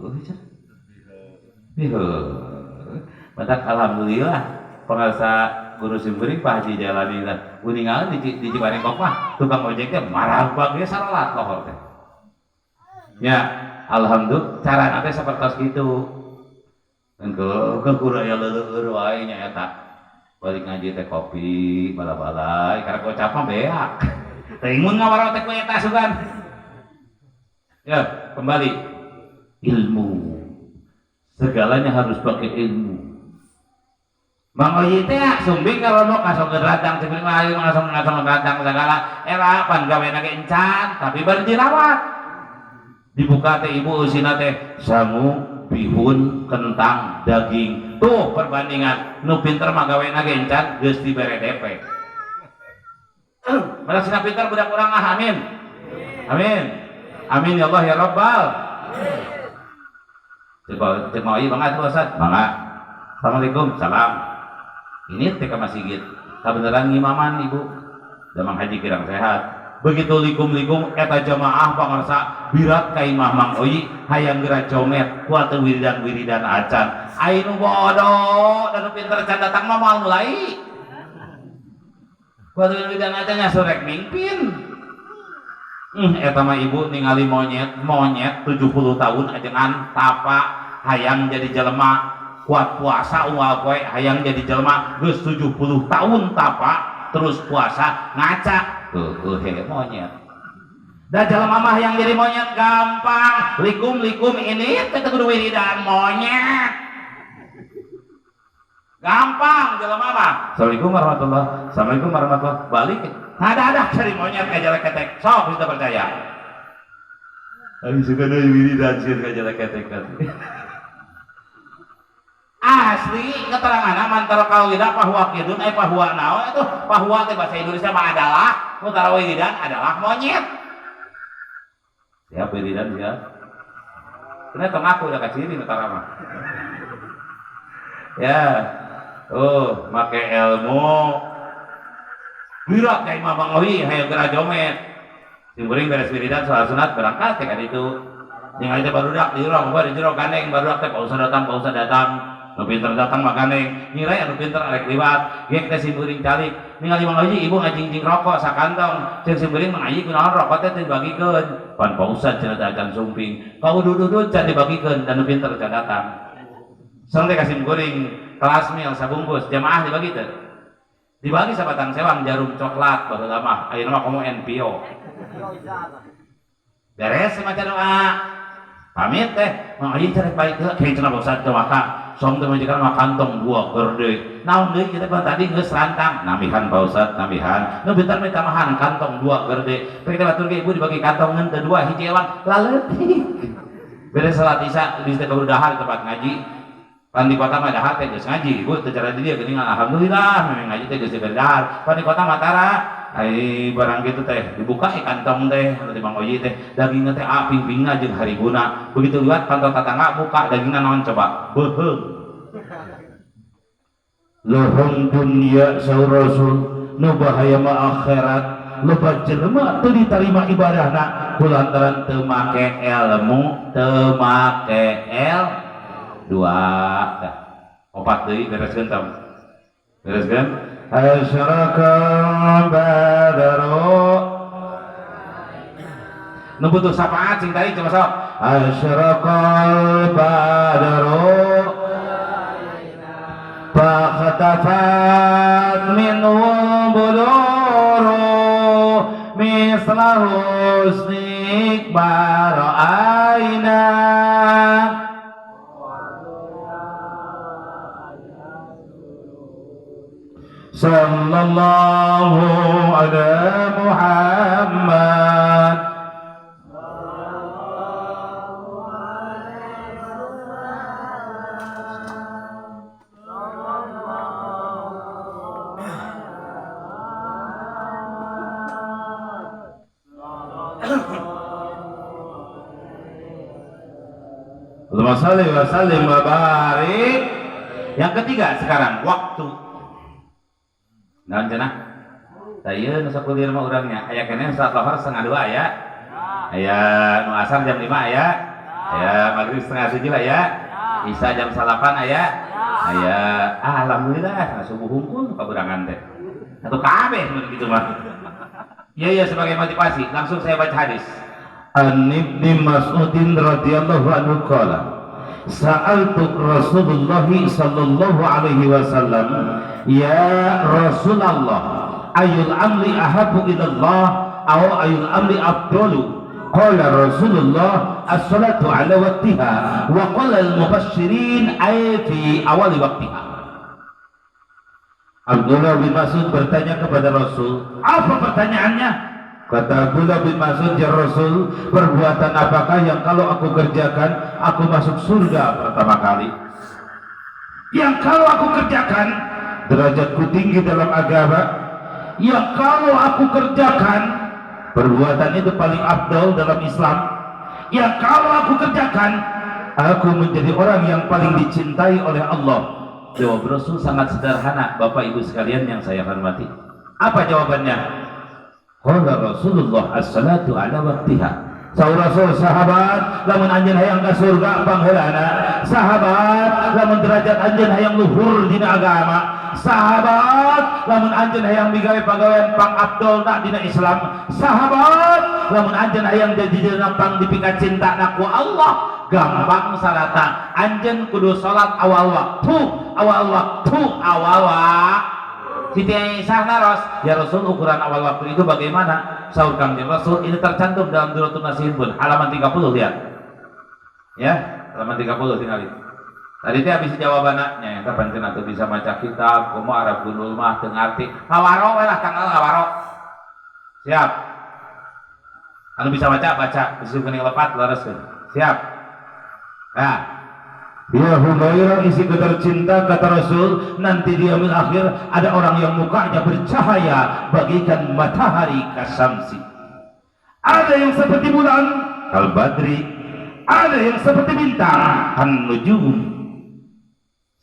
batak alhamdulillah pengasa guru simkuring Pak Haji Jalani lah uningan di Cibarengkok mah tukang ojeknya marah banget sarolat lohor teh ya alhamdulillah cara nanti seperti itu ke guru ya leuleur wae nya eta balik ngaji teh kopi bala-balai karena gocap mah beak teh mun ngawarot teh ku eta sugan ya kembali ilmu segalanya harus pakai ilmu Mang Oyi teh sumbing kalau mau kasong geradang sumbing layu ngasong geradang segala era pan gawe nage encan tapi baru dirawat dibuka teh ibu usina teh sangu bihun kentang daging tuh perbandingan nu pinter mah gawe nage encan geus dibere DP mana sina pinter budak urang ah amin amin amin ya Allah ya Rabbal cek mau Oyi banget Ustaz banget Assalamualaikum salam ini teh ka masjid kabeneran ngimaman ibu damang haji kirang sehat begitu likum-likum eta jamaah pangarsa birat ka imah Mang Oyi hayang geura comet kuat wiridan acan anu bodoh dan pinter can datang mah moal mulai kuat wiridan acan nya sorek mimpin eta mah ibu ningali monyet 70 tahun ajengan tapa hayang jadi jelema kuat puasa uang poe hayang jadi jelema geus 70 tahun tapa terus puasa ngaca monyet da jelema mah yang jadi monyet gampang likum ini teh kudu wiridan monyet gampang jelema mah Assalamualaikum warahmatullahi balik ada cari monyet ka jelek ketek sok bisa percaya ari suka deui wiridan sieun ka jelek ketek asli keterangan mantar kawidah pahua kidun pahua naon itu pahua teh bahasa Indonesia mah adalah mutara wiridan adalah monyet siapa wiridan dia kena tong aku udah kaciri mutara mah ya make ilmu birak kayak Mang Oyi hayang geura jomet simkuring beres wiridan soal sunat berangkat teh kan itu ningali teh barudak di urang di jero gandeng barudak teh pausa datang nu pinter datang makaneng ngirai anu pinter arek liwat geuk teh simkuring calik ningali Mang Oyi ibu ngajingjing rokok sakantong jeung simkuring Mang Oyi kunaon rokok teh dibagikeun pan pausad cenah acan sumping kau dudut can dibagikeun dan nu pinter can datang sareng teh ka simkuring kelas mil sabungkus jamaah dibagi teh dibagi sabatang sewang jarum coklat baheula mah ayeuna mah komo NPO beres maca doa pamit teh Mang Oyi carek baik teh kayak cenah bosan teh maka som teh majikan mah kantong 2 keur deui naon deui kita pan tadi geus rantang namihan Pak Ustad namihan nu bentar mah tamahan kantong 2 keur deui teh kita batur ge ibu dibagi kantong ngeun teh 2 hiji elang laleutik beres salat isya di teh dahar tempat ngaji pan di kota mah dahar teh geus ngaji ibu teh cara di dieu geuning alhamdulillah memang ngaji teh geus dibere dahar pan di kota mah tara ai barang gitu teh dibuka kantong teh anu di Mang Oyi teh dagingna teh ping-pingna jeung hariguna begitu liwat kantor tetangga buka dagingna naon coba beuheung lohong dunia saur Rasul nu bahaya mah akhirat loba jelema teu ditarima ibadahna kulantaran teu make ilmu teu make dua opat deui bereskeun tam bereskeun asyarakal badaru nu butuh syafaat sing tadi coba sok asyarakal badaru fakhtafat minhu buduru misla husnik bara'aina sallallahu ala Muhammad. Allahumma shalli wa sallim wa barik. Yang ketiga sekarang waktu. Naon cenah? Saya nu sakulieur mah urangnya aya keneh salat lohor 1:30 aya. Aya nu asar jam 5 aya. Aya maghrib 6:30 lah ya. Isya jam 8 aya. Aya alhamdulillah subuh hungkul kaberangan teh. Atuh kabeh mun kitu mah. Iya sebagai motivasi langsung saya baca hadis. An Ibnu Mas'udin radhiyallahu anhu qala sa'altu Rasulullah sallallahu alaihi wasallam ya Rasulullah ayul amri ahabbu ila Allah aw ayul amri afdalu qala Rasulullah as-salatu ala waqtiha wa qala al-mubasysyirin ay fi awal waqtiha. Abdullah bin Mas'ud bertanya kepada Rasul, apa pertanyaannya? Kata Abdullah bin Mas'ud, ya Rasul, perbuatan apakah yang kalau aku kerjakan aku masuk surga pertama kali? Yang kalau aku kerjakan derajatku tinggi dalam agama. Yang kalau aku kerjakan perbuatan itu paling afdal dalam Islam. Yang kalau aku kerjakan aku menjadi orang yang paling dicintai oleh Allah. Jawab Rasul sangat sederhana, Bapak Ibu sekalian yang saya hormati. Apa jawabannya? Qala Rasulullah as-salatu ala waqtiha. Saur Rasul, sahabat lamun anjeun hayang ka surga pangheulana, sahabat lamun derajat anjeun hayang luhur dina agama, sahabat lamun anjeun hayang migawe pagawean pang abdolna dina Islam, sahabat lamun anjeun hayang jadi pang dipika cintana ku Allah, gampang salata anjeun kudu salat awal waktu. Siti Aisyah naros, ya Rasul, ukuran awal waktu itu bagaimana? Saur Kangjeng Rasul, ini tercantum dalam Duratun Nasihin pun halaman 30, lihat ya, halaman 30 tinggal itu. Tadi teh habis jawabannya, eta pancen atuh bisa maca kitab, kumaha Arab gunul mah teu ngarti. Ngawaro we lah tanggal ngawaro. Siap. Anu bisa baca, geus geuning lepat lereskeun. Siap. Nah, ya Humairah isi tercinta, kata Rasul, nanti di yaumil akhir ada orang yang mukanya bercahaya bagaikan matahari kasamsi. Ada yang seperti bulan kal badri, ada yang seperti bintang kan nujum.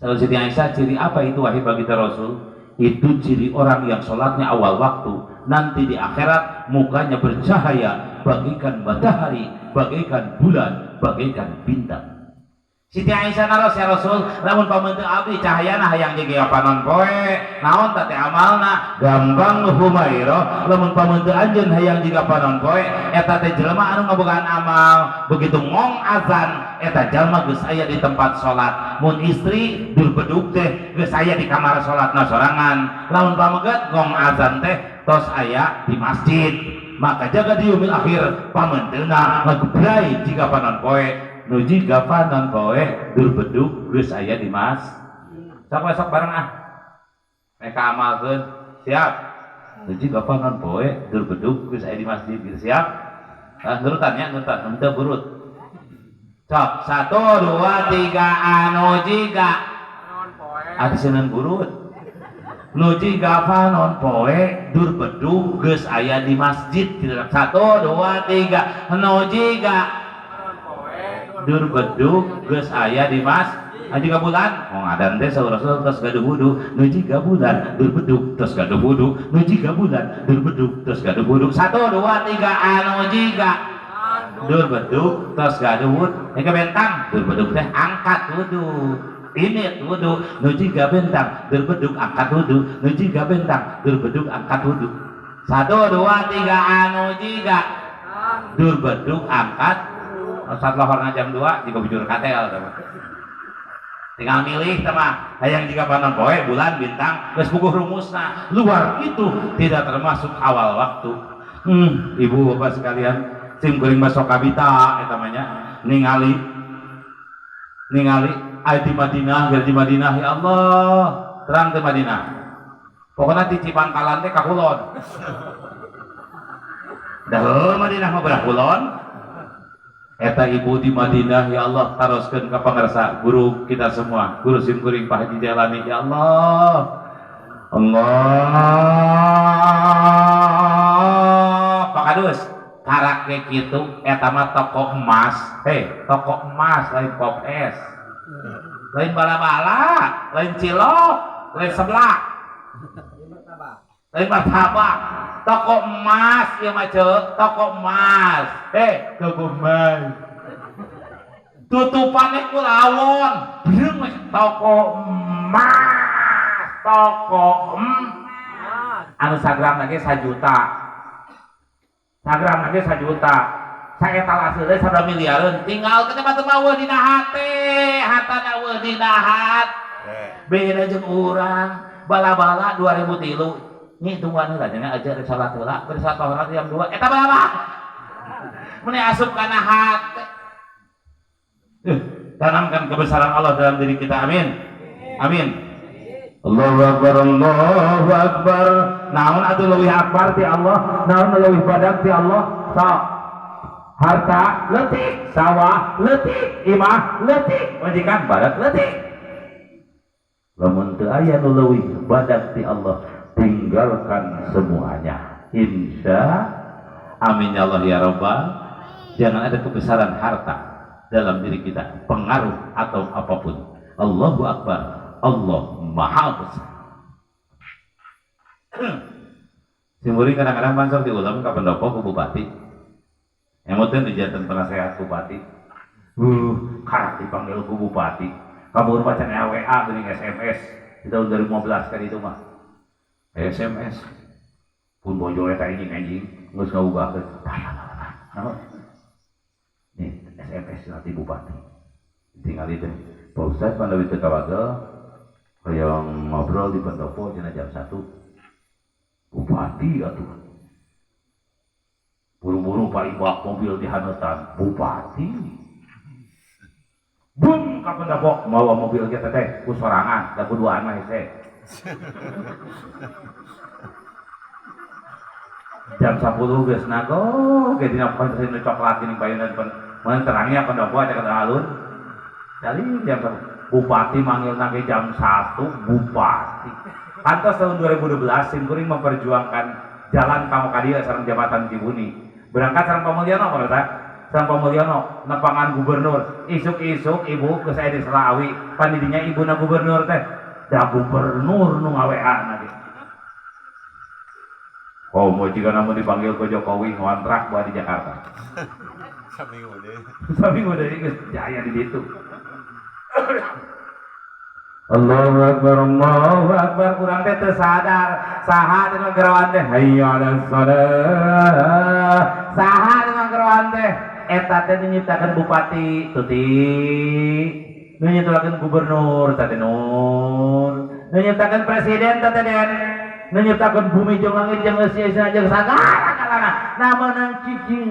Kalau Siti Aisyah, ciri apa itu wahai baginda Rasul? Itu ciri orang yang sholatnya awal waktu, nanti di akhirat mukanya bercahaya bagaikan matahari, bagaikan bulan, bagaikan bintang. Siti Aisyah naros, ya Rasul, lamun pamantu abdi cahayana hayang jadi panon poe, naon teh amalna? Gampang Humairah, lamun pamantu anjeun hayang jiga panon poe, eta teh jelema anu ngabogaan amal, begitu ngong azan, eta jalma geus aya di tempat salat. Mun istri dur bedug teh geus aya di kamar salatna sorangan. Lamun pameget ngong azan teh tos aya di masjid. Maka jaga di yaumil akhir pamanteuna ngageblay jiga panon poe. Nuji gapanan poe dur bedug geus aya di mas. Sok bareng ah. Mereka amalkeun. Siap. Nuji gapanan poe dur bedug geus aya di masjid. Siap. Nurutan ya, nurutan. Henteu burut. Sok 1 2 3 anu jiga. Ati seuneun burut. Nuji gapanon poe dur bedug geus aya di masjid. 1 2 3 nuji ga dur bedug geus aya di mas aja bulan oh ngadan teh saur Rasul tos gaduh wudu nuji bulan dur bedug tos gaduh wudu nuji bulan dur bedug tos gaduh wudu 1 2 3 anu jiga dur bedug tos gaduh wudu eka bentang dur bedug teh angkat wudu ini wudu nuji bentang dur bedug angkat wudu nuji bentang dur bedug angkat wudu 1 2 3 anu jiga dur bedug angkat saat lohorna jam 2 jika bujur katel tinggal milih teman hayang jika panon poe bulan bintang geus puguh rumusna. Luar itu tidak termasuk awal waktu. Ibu bapak sekalian, sim kuring baso kabita eta mah nya ningali aya di Madinah, di Madinah ya Allah terang di Madinah Pokoknya di Cipangkalan teh kakulon. Dah Madinah mah belah kulon. Eta ibu di Madinah ya Allah taroskeun ka pangarsa guru kita semua, guru simkuring Pak Haji Jalani ya Allah. Allah Pak Kadus karake kitu eta mah toko emas. Toko emas lain pop es. Lain bala-bala, lain cilok, lain seblak. Lain martabak. Toko emas ya mace, toko emas. Toko emas. Tutupannya ku lawon. Beung toko emas, toko anu sagram lagi 1 juta. Sagram lagi 1 juta. Saya talasih deh 1 miliaran. Tinggal ke tempat weuh dina hate, hatana weuh dina hat. Beda jeung urang. Bala-bala 2003. Ini tungguan lah, jangan aja salat heula, bersalat tohrat jam 2. Eta berapa? Meni asup kana hate. Tanamkan kebesaran Allah dalam diri kita. Amin. Amin. Allahu Akbar, Allahu Akbar. Naon atuh leuwih akbar ti Allah, naon leuwih badag ti Allah. Sok. Harta leutik, sawah leutik, imah leutik, majikan badag leutik. Lamun teu aya nu leuwih badag ti Allah, tinggalkan semuanya. Insya amin ya Allah ya Rabbal. Jangan ada kebesaran harta dalam diri kita, pengaruh atau apapun. Allahu Akbar, Allah Maha Besar. Simuri kadang-kadang mansur diulang ke pendopo ke bupati. Emoten dijatan penasehat bupati. Karak dipanggil ke bupati. Kabur baca WA dengan SMS di tahun 2015 kan itu mah. SMS pun bojo eta anjing geus ngawugahkeun. Nih SMS nanti bupati. Tinggal itu. Pak Ustadz pandawi teu kawagel hoyong ngobrol di pendopo cenah jam 1. Bupati atuh. Buru-buru paling bak mobil di hanutan bupati. Bum ka pendopo mawa mobil kita teh ku sorangan, da kuduaan mah hese. Jam 10 geus nago ge dina konsen coklat ini bayeuna mun terangnya pendopo aja kada alun. Jadi jam 1 bupati manggil nage jam 1 bupati. Pantas tahun 2012 simkuring memperjuangkan jalan ka Kadieu sareng jabatan Cibuni. Berangkat sareng Pamulyono mereka. Sareng Pamulyono nepangan gubernur. Isuk-isuk ibu geus aya di Selawi. Pandidinya ibuna gubernur teh. Da gubernur nu ngaweana ge. Oh, mau jika namun dipanggil ke Jokowi ngontrak buat di Jakarta. Saminggu deh geus jaya di ditu. Allahu Akbar, Allahu Akbar. Kurang teh teu sadar saha teh gerawan teh hayya 'alas shalah. Saha teh gerawan teh eta teh nyiptakeun bupati tuti. Nu nyiptakeun gubernur teh Nur. Nu nyiptakeun presiden teh Den. Nu nyiptakeun bumi jeung langit jeung sia-sia jeung sagala kalana. Namun cicing.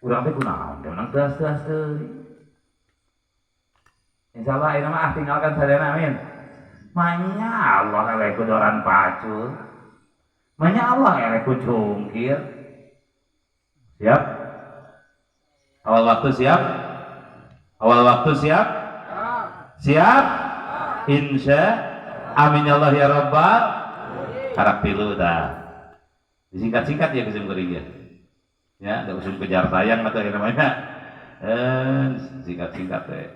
Urang teh kunaon teh menang teas-teas teuing. Insyaallah ini mah tinggalkan sadana amin. Manya Allah elek kudoran pacul. Manya Allah elek kucungkir. Siap? Awal waktu siap? Awal waktu siap? Siap? Insya amin ya Allah ya Rabbal. Harap tilu dah. Disingkat-singkat ya kesimkuring ya. Ya, enggak usah kejar tayang atau yang namanya. Singkat-singkat teh.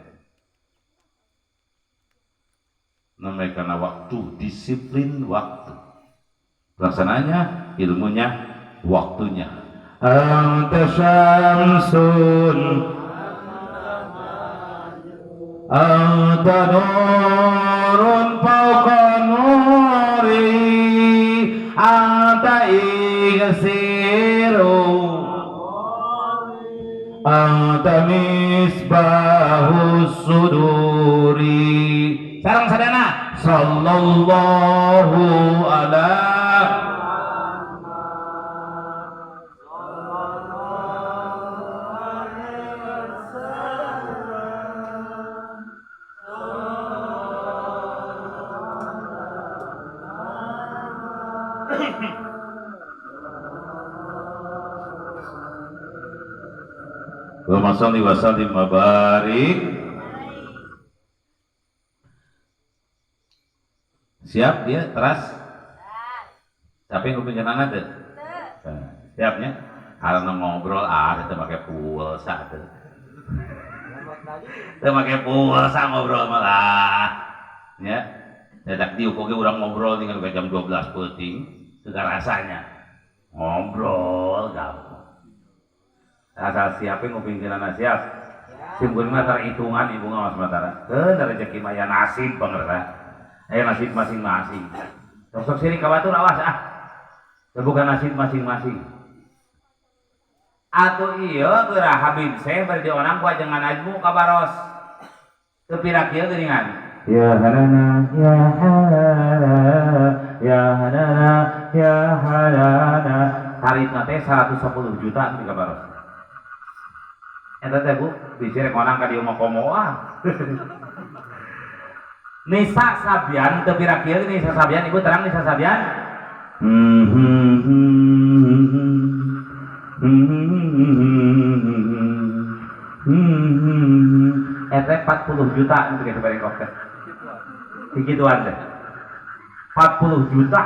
Namanya karena waktu, disiplin waktu. Pelaksananya, ilmunya, waktunya. Anta syamsun Anta nurun fauqa nuri Anta ighsiru Anta misbahus suduri. Sarang sadana sallallahu ala Allahumma shalli wa sallim wa barik. Siap dia teras? Tapi kuping kenana teh? Siapnya? Karena ngobrol kita pakai pulsa tuh. Kita pakai pulsa ngobrol malah. Ya. Dadak diukuge urang ngobrol dengan jam 12 peuting, segala rasanya. Ngobrol gampang. Asal siapin kuping kenana siap. Simkuring mah hitungan ibu ngawas matara. Teu rezeki mah ya nasib pangerta. Nasib masing-masing. Sok sini ka batur awas bukan nasib masing-masing. Atuh iya geurah Habib saya bari dionang ku ajengan ajmu ka baros. Teu pira kieu geuningan. Ya hanana ya hanana ya hanana ya hanana. Tarifna teh 110 juta di ka baros. Eta teh Bu, bisi rek onang ka dieu mah komoa. Nisa Sabian teu pira kieu Nisa Sabian Ibu terang Nisa Sabian. Eta 40 juta untuk kita barengkok teh. Digituan teh. 40 juta.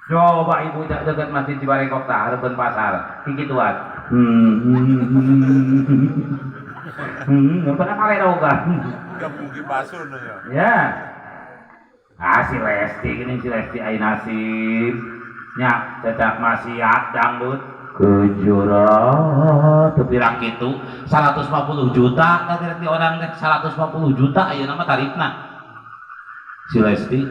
Coba ibu dekat Masjid Cibarengkok teh hareupeun pasar. Digituan. Pernah kali tau kan? Kampung Basun ya. Si Lesti gini si Lesti ai nasib. Nya cecak maksiat dangdut. Kejora teu pirang kitu 150 juta tadi di orang teh 150 juta ayeuna mah tarifna. Si Lesti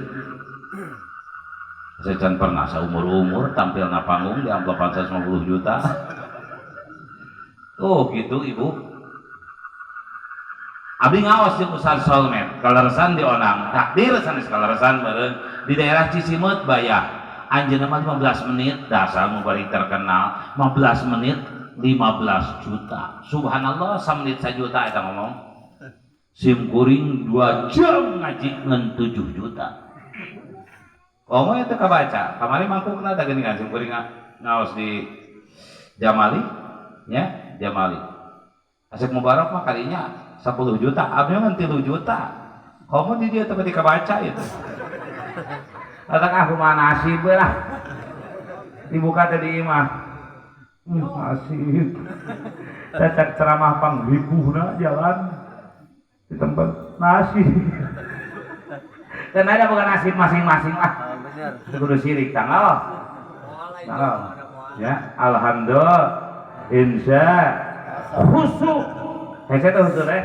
saya can pernah seumur-umur tampil na panggung di amplopan 150 juta. Oh gitu Ibu. Abdi ngawas jeung Ustaz Solmed kaleresan di Onang takdir sanes kaleresan meureun di daerah Cicimeut Bayah. Anjeunna mah 15 menit dasar nu bari terkenal 15 menit 15 juta. Subhanallah 1 menit 1 juta eta ngomong. Simkuring 2 jam ngaji ngan 7 juta. Komo eta kabaca. Kamari mangkukna da geuningan simkuring ngaos di Jamali nya Jamali. Asep Mubarak mah kalinya 10 juta, abdi mah 3 juta. Komo di dieu teh kabaca itu. Katakan aku mah nasib lah. Dibuka tadi mah. Nasib. Cacak ceramah pangribuhna jalan di tempat nasib. Dan ada bukan nasib masing-masing lah. Kudu sirik tanggal. Ya, alhamdulillah. Insya khusyuk. Hese teh khusyuk teh.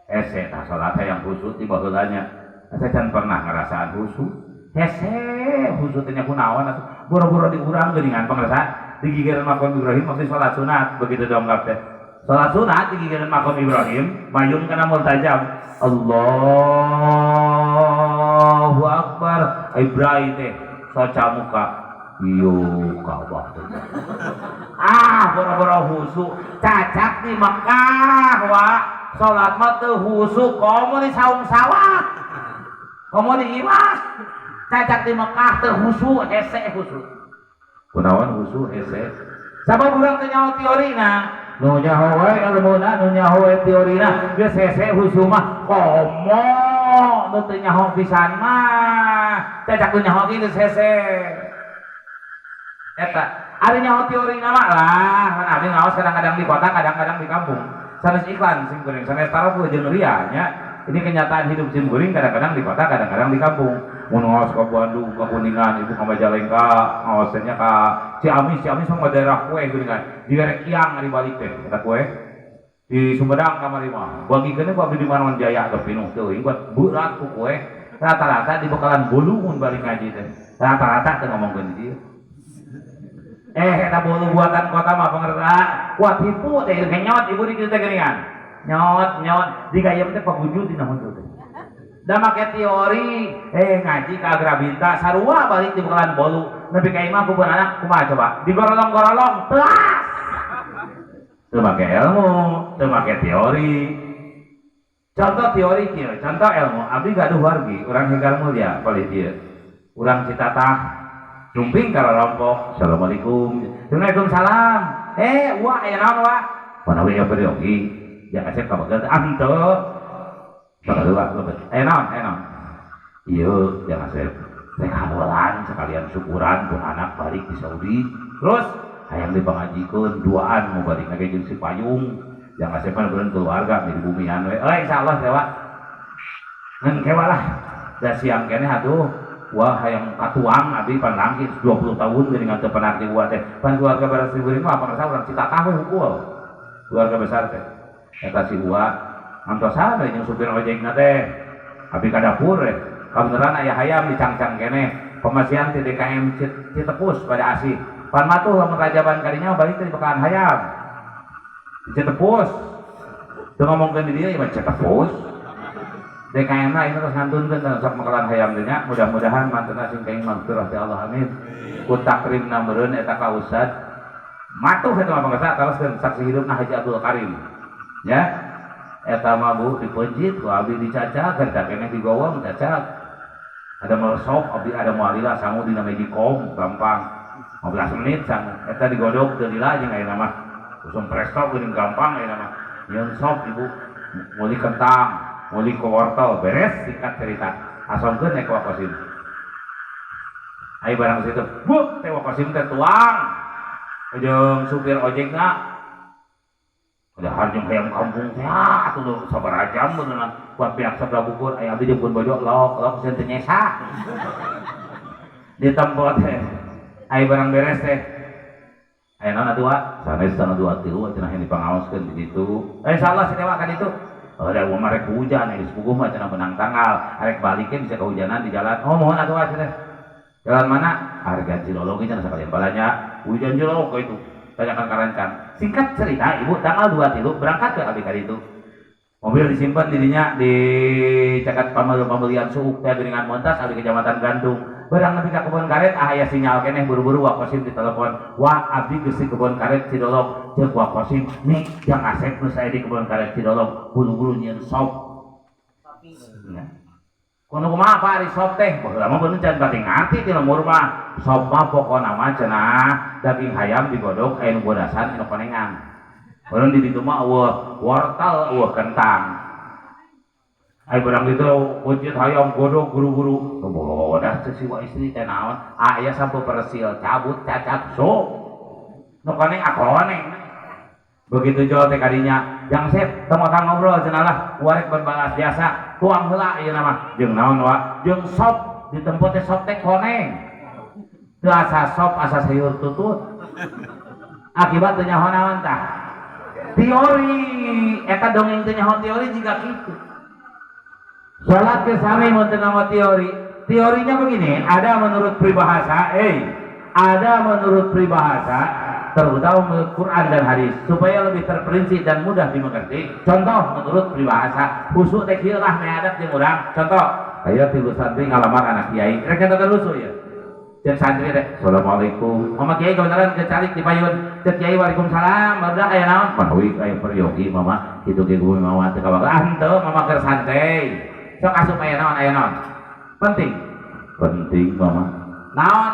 Hese tah salat yang khusyuk di baheulanya. Saya can pernah ngerasaan khusyuk. Hese khusyuknya kunaon atuh boro-boro diurang geuningan pangrasa di gigireun makom Ibrahim maksud salat sunat begitu dongkap teh salat sunat di gigireun makom Ibrahim mayun kana multajam Allahu Akbar Ibrahim teh soca muka yo Ka'bah boro-boro khusyuk cacak di Mekah wa salat mah teu khusyuk komo di saung sawah komo di imas cacak di Mekah teh khusyuk hese khusyuk. Kunaon khusyuk hese? Sabab urang teh nyaho teorina, nu nyaho we ilmuna, nu nyaho we teorina, geus hese khusyuk mah komo nu teu nyaho pisan mah. Cacak teu nyaho geus hese. Eta, ari nyaho teorina mah lah, kan abdi ngaos kadang-kadang di kota, kadang-kadang di kampung. Sanes iklan simkuring, sanes taruh jeung ria nya. Ini kenyataan hidup simkuring kadang-kadang di kota, kadang-kadang di kampung. Mun ngaos ka Bandung, ka Kuningan, ibu ka Majalengka, ngaosnya ka Ciamis mah daerah kue geuningan. Di rek iang ari balik teh eta kue. Di Sumedang kamari mah. Bagikeun ku abdi di Mangun Jaya teh pinuh teuing buat berat ku kue. Rata-rata di bekalan bolu mun balik ngaji teh. Rata-rata teh ngomongkeun di dieu. Eta bolu buatan kota mah pangerta. Kuat hipu teh nyot ibu di kieu teh geuningan. Nyot digayem teh pagujud dina henteu teh. Da make teori ngaji ka Agrabinta sarua balik di bekalan bolu nepi ka imah kubeun anak kumaha coba digorolong-gorolong telas teu make ilmu teu make teori contoh teori kieu contoh ilmu abdi gaduh wargi urang Hegar Mulya palih dieu urang Citatah jumping ka rorompok assalamualaikum waalaikumsalam wa aya naon wa Panawi ya peryogi, jangan saya kabagal anto. Sakadua lebet. Non. Iya, jangan saya hawalan sekalian syukuran tuh anak balik di Saudi. Terus hayang dipangajikeun duaan mau balik lagi jeung si payung. Jangan saya beneran keluarga di bumian we. Insyaallah dewa. Ngan kewa lah. Da siang keneh atuh. Wah hayang katuang abi pan langkis 20 tahun geuning teu pernah dibuat teh. Pan keluarga baras riburing mah apa urang Citakah we hukul. Keluarga besar teh. Eta si Uwa mantosan we jeung supir ojekna teh. Abi ka dapur we. Kabeneran aya hayam dicangcang kene. Pemasian ti DKM Citepus pada asih. Pan matuh lamun rajaban kadinya balik teh bekaan hayam. Citepus. Teu ngomongkeun di dieu ya Citepus. DKM na itu terus ngantunkeun dan sok makalan hayam teh nya. Mudah-mudahan mantena sing kaing magfirah ti Allah amin. Ku takrimna meureun eta ka Ustad. Matuh eta mah pangasa teruskeun saksi hidupna Haji Abdul Karim. Ya. Eta mah Bu dipeujit ku abi dicacak keur keneh digowong cacak. Ada meresop abi ada moalila sangu dina Magicom gampang 15 menit sangu eta digodog teu lila jeung ayeuna mah usum presto geuning gampang ayeuna mah nyeun sop ibu meuli kentang meuli wortel beres singkat cerita asomkeun nek wakosim ai barang situ bu teh wakosim teh tuang jeung supir ojekna udah harjung hayam kampung teh atuh sabaraha jam beneran buat pihak sebelah bukur aya abdi jeung pun bojo lok seueur teu nyesa di tempat teh aya barang beres teh aya naon atuh wa sanes sana 2 3 cenah yang dipangaoskeun di ditu insyaallah sadewa ka ditu da umar rek hujan geus puguh mah cenah benang tanggal arek balikeun bisa kehujanan di jalan mohon atuh cenah jalan mana harga Cilolo ge cenah sakalian balanya hujan Cilolo ka itu tanyakan karancan. Singkat cerita, ibu tanggal 23 berangkat ke abdi ka ditu. Mobil disimpan dirinya di cakat pembelian suuk teh geuningan montas abdi Kecamatan Gantung. Barang nepi ka kebun karet aya sinyal keneh buru-buru wakosim ditelepon. Wah, abdi geus di kebun karet Cidolog. Ceuk wakosim, nih jang asep geus aya di kebun karet Cidolog. Buru-buru nyieun sop. Kono kumaha Pak ari sop teh? Baheula mah beuneu can bating ngarti ti lemur mah. Sop mah pokona mah cenah daging hayam digodog aya nu bodasan anu konengan. Urang di ditu mah eueuh wortel, eueuh kentang. Ai barang ditu wujud hayam godog guru-guru. Bodas teh siwa istri teh naon? Aya sampo persil cabut cacat sok. Nu koneng akoneng. Begitu jual teh kadinya, yang sep, tong akan ngobrol cenah lah, warek berbalas biasa, tuang heula ieu nama, jeung naon wa, jeung sop di tempat teh sop teh koneng. Teu asa sop asa sayur tutut. Akibat teu nyaho naon tah? Teori, eta dongeng teu nyaho teori jiga kitu. Salat ke sami mun teu nyaho teori. Teorinya begini, ada menurut peribahasa, ada menurut peribahasa terutama menurut Quran dan hadis supaya lebih terperinci dan mudah dimengerti. Contoh menurut peribahasa husuk teh kieu lah meadap jeung urang. Contoh aya tilu santri ngalamar anak kiai rek eta rusuh ya jeung santri teh assalamualaikum mama kiai kebenaran kecalik di payun cek kiai waalaikumsalam barudak aya naon pahawi aya peryogi mama kitu ge gue mama teu kabaga henteu mama keur santai sok asup aya naon penting mama naon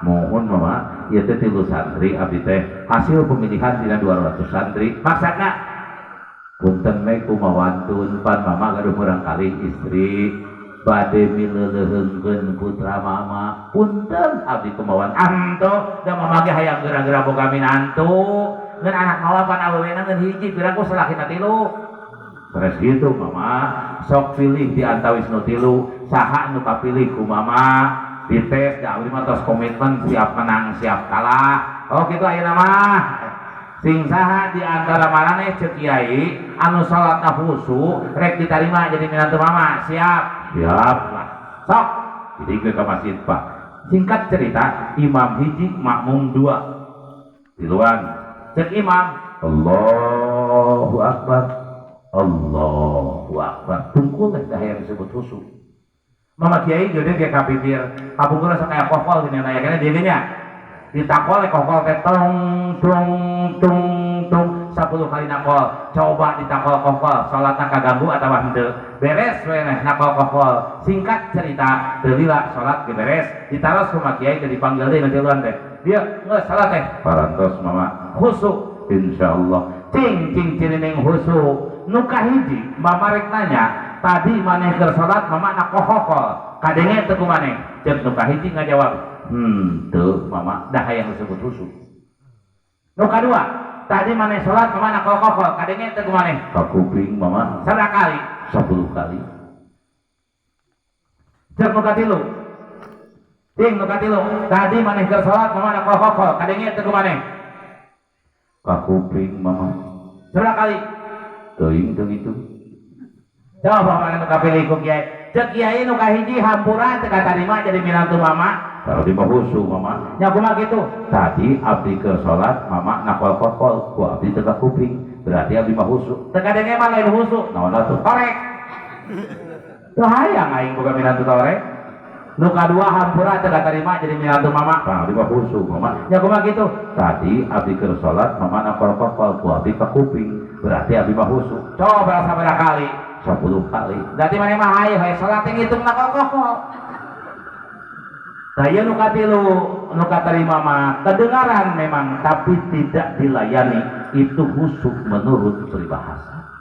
mohon mama ieu teh tilu santri abdi teh hasil pemilihan dina 200 santri maksudna punten we kumawantun pan mama gaduh urang kali istri bade mileuleungkeun putra mama punten abdi kumawan anto da mama ge hayang geura-geura boga minantu ngeun anak mama pan awewena ngeun hiji pirang ku salakina 3 terus gitu mama sok pilih di antawis nu 3 saha nu kapilih ku mama dites da abdi mah tos komitmen siap menang siap kalah oh kitu ayeuna mah sing saha di antara maraneh ceuk kiai anu salatna khusyuk rek ditarima jadi minantu mama siap lah sok jadi ke masjid Pak singkat cerita imam hiji makmum 2 tiluan cek imam Allahu Akbar tungkul dah yang disebut khusyuk mama kiai jadi dia kapikir kapungkur sok kayak kokol gini aya kene dia nya ditakol kokol teh tung 10 kali nakol coba ditakol kokol salatna kaganggu atawa henteu beres we nakol kokol singkat cerita teu lila salat ge beres ditaros ku mama kiai teh dipanggil deui nanti luan teh dia geus salat teh parantos mama khusyuk insyaallah cing cirining husu nu kahiji mama rek nanya tadi maneh keur salat mama nak kohokol kadenge teu kumaneh ceuk nu kahiji ngajawab teu mama dah hayang disebut husu. Nu kadua tadi maneh salat mama nak kohokol kadenge teu kumaneh ka kuping mama sabaraha kali 10 kali. Ceuk nu katilu ting nu katilu tadi maneh keur salat mama nak kohokol kadenge teu kumaneh ka kuping mama sabaraha kali teuing itu. Coba mana nu kapilih ku kiai cek kiai nu kahiji hampuran teu katarima jadi minantu mama kalau di husu mama nya kumaha kitu tadi abdi keur salat mama nakol-kokol ku abdi teu ka kuping berarti abdi mah husu teu kadenge mah lain husu naon atuh korek teu hayang aing boga minantu korek. Nu kadua hampura teu katarima jadi minantu mama nah di mah husu mama nya kumaha kitu tadi abdi keur salat mama nakol-kokol ku abdi ka kuping berarti abdi mah husu. Coba sabaraha kali 10 kali. Berarti maneh mah hayu salat teh ngitung nakokok. Saya nu katilu nu katarima mah kedengaran memang tapi tidak dilayani itu husuk menurut peribahasa.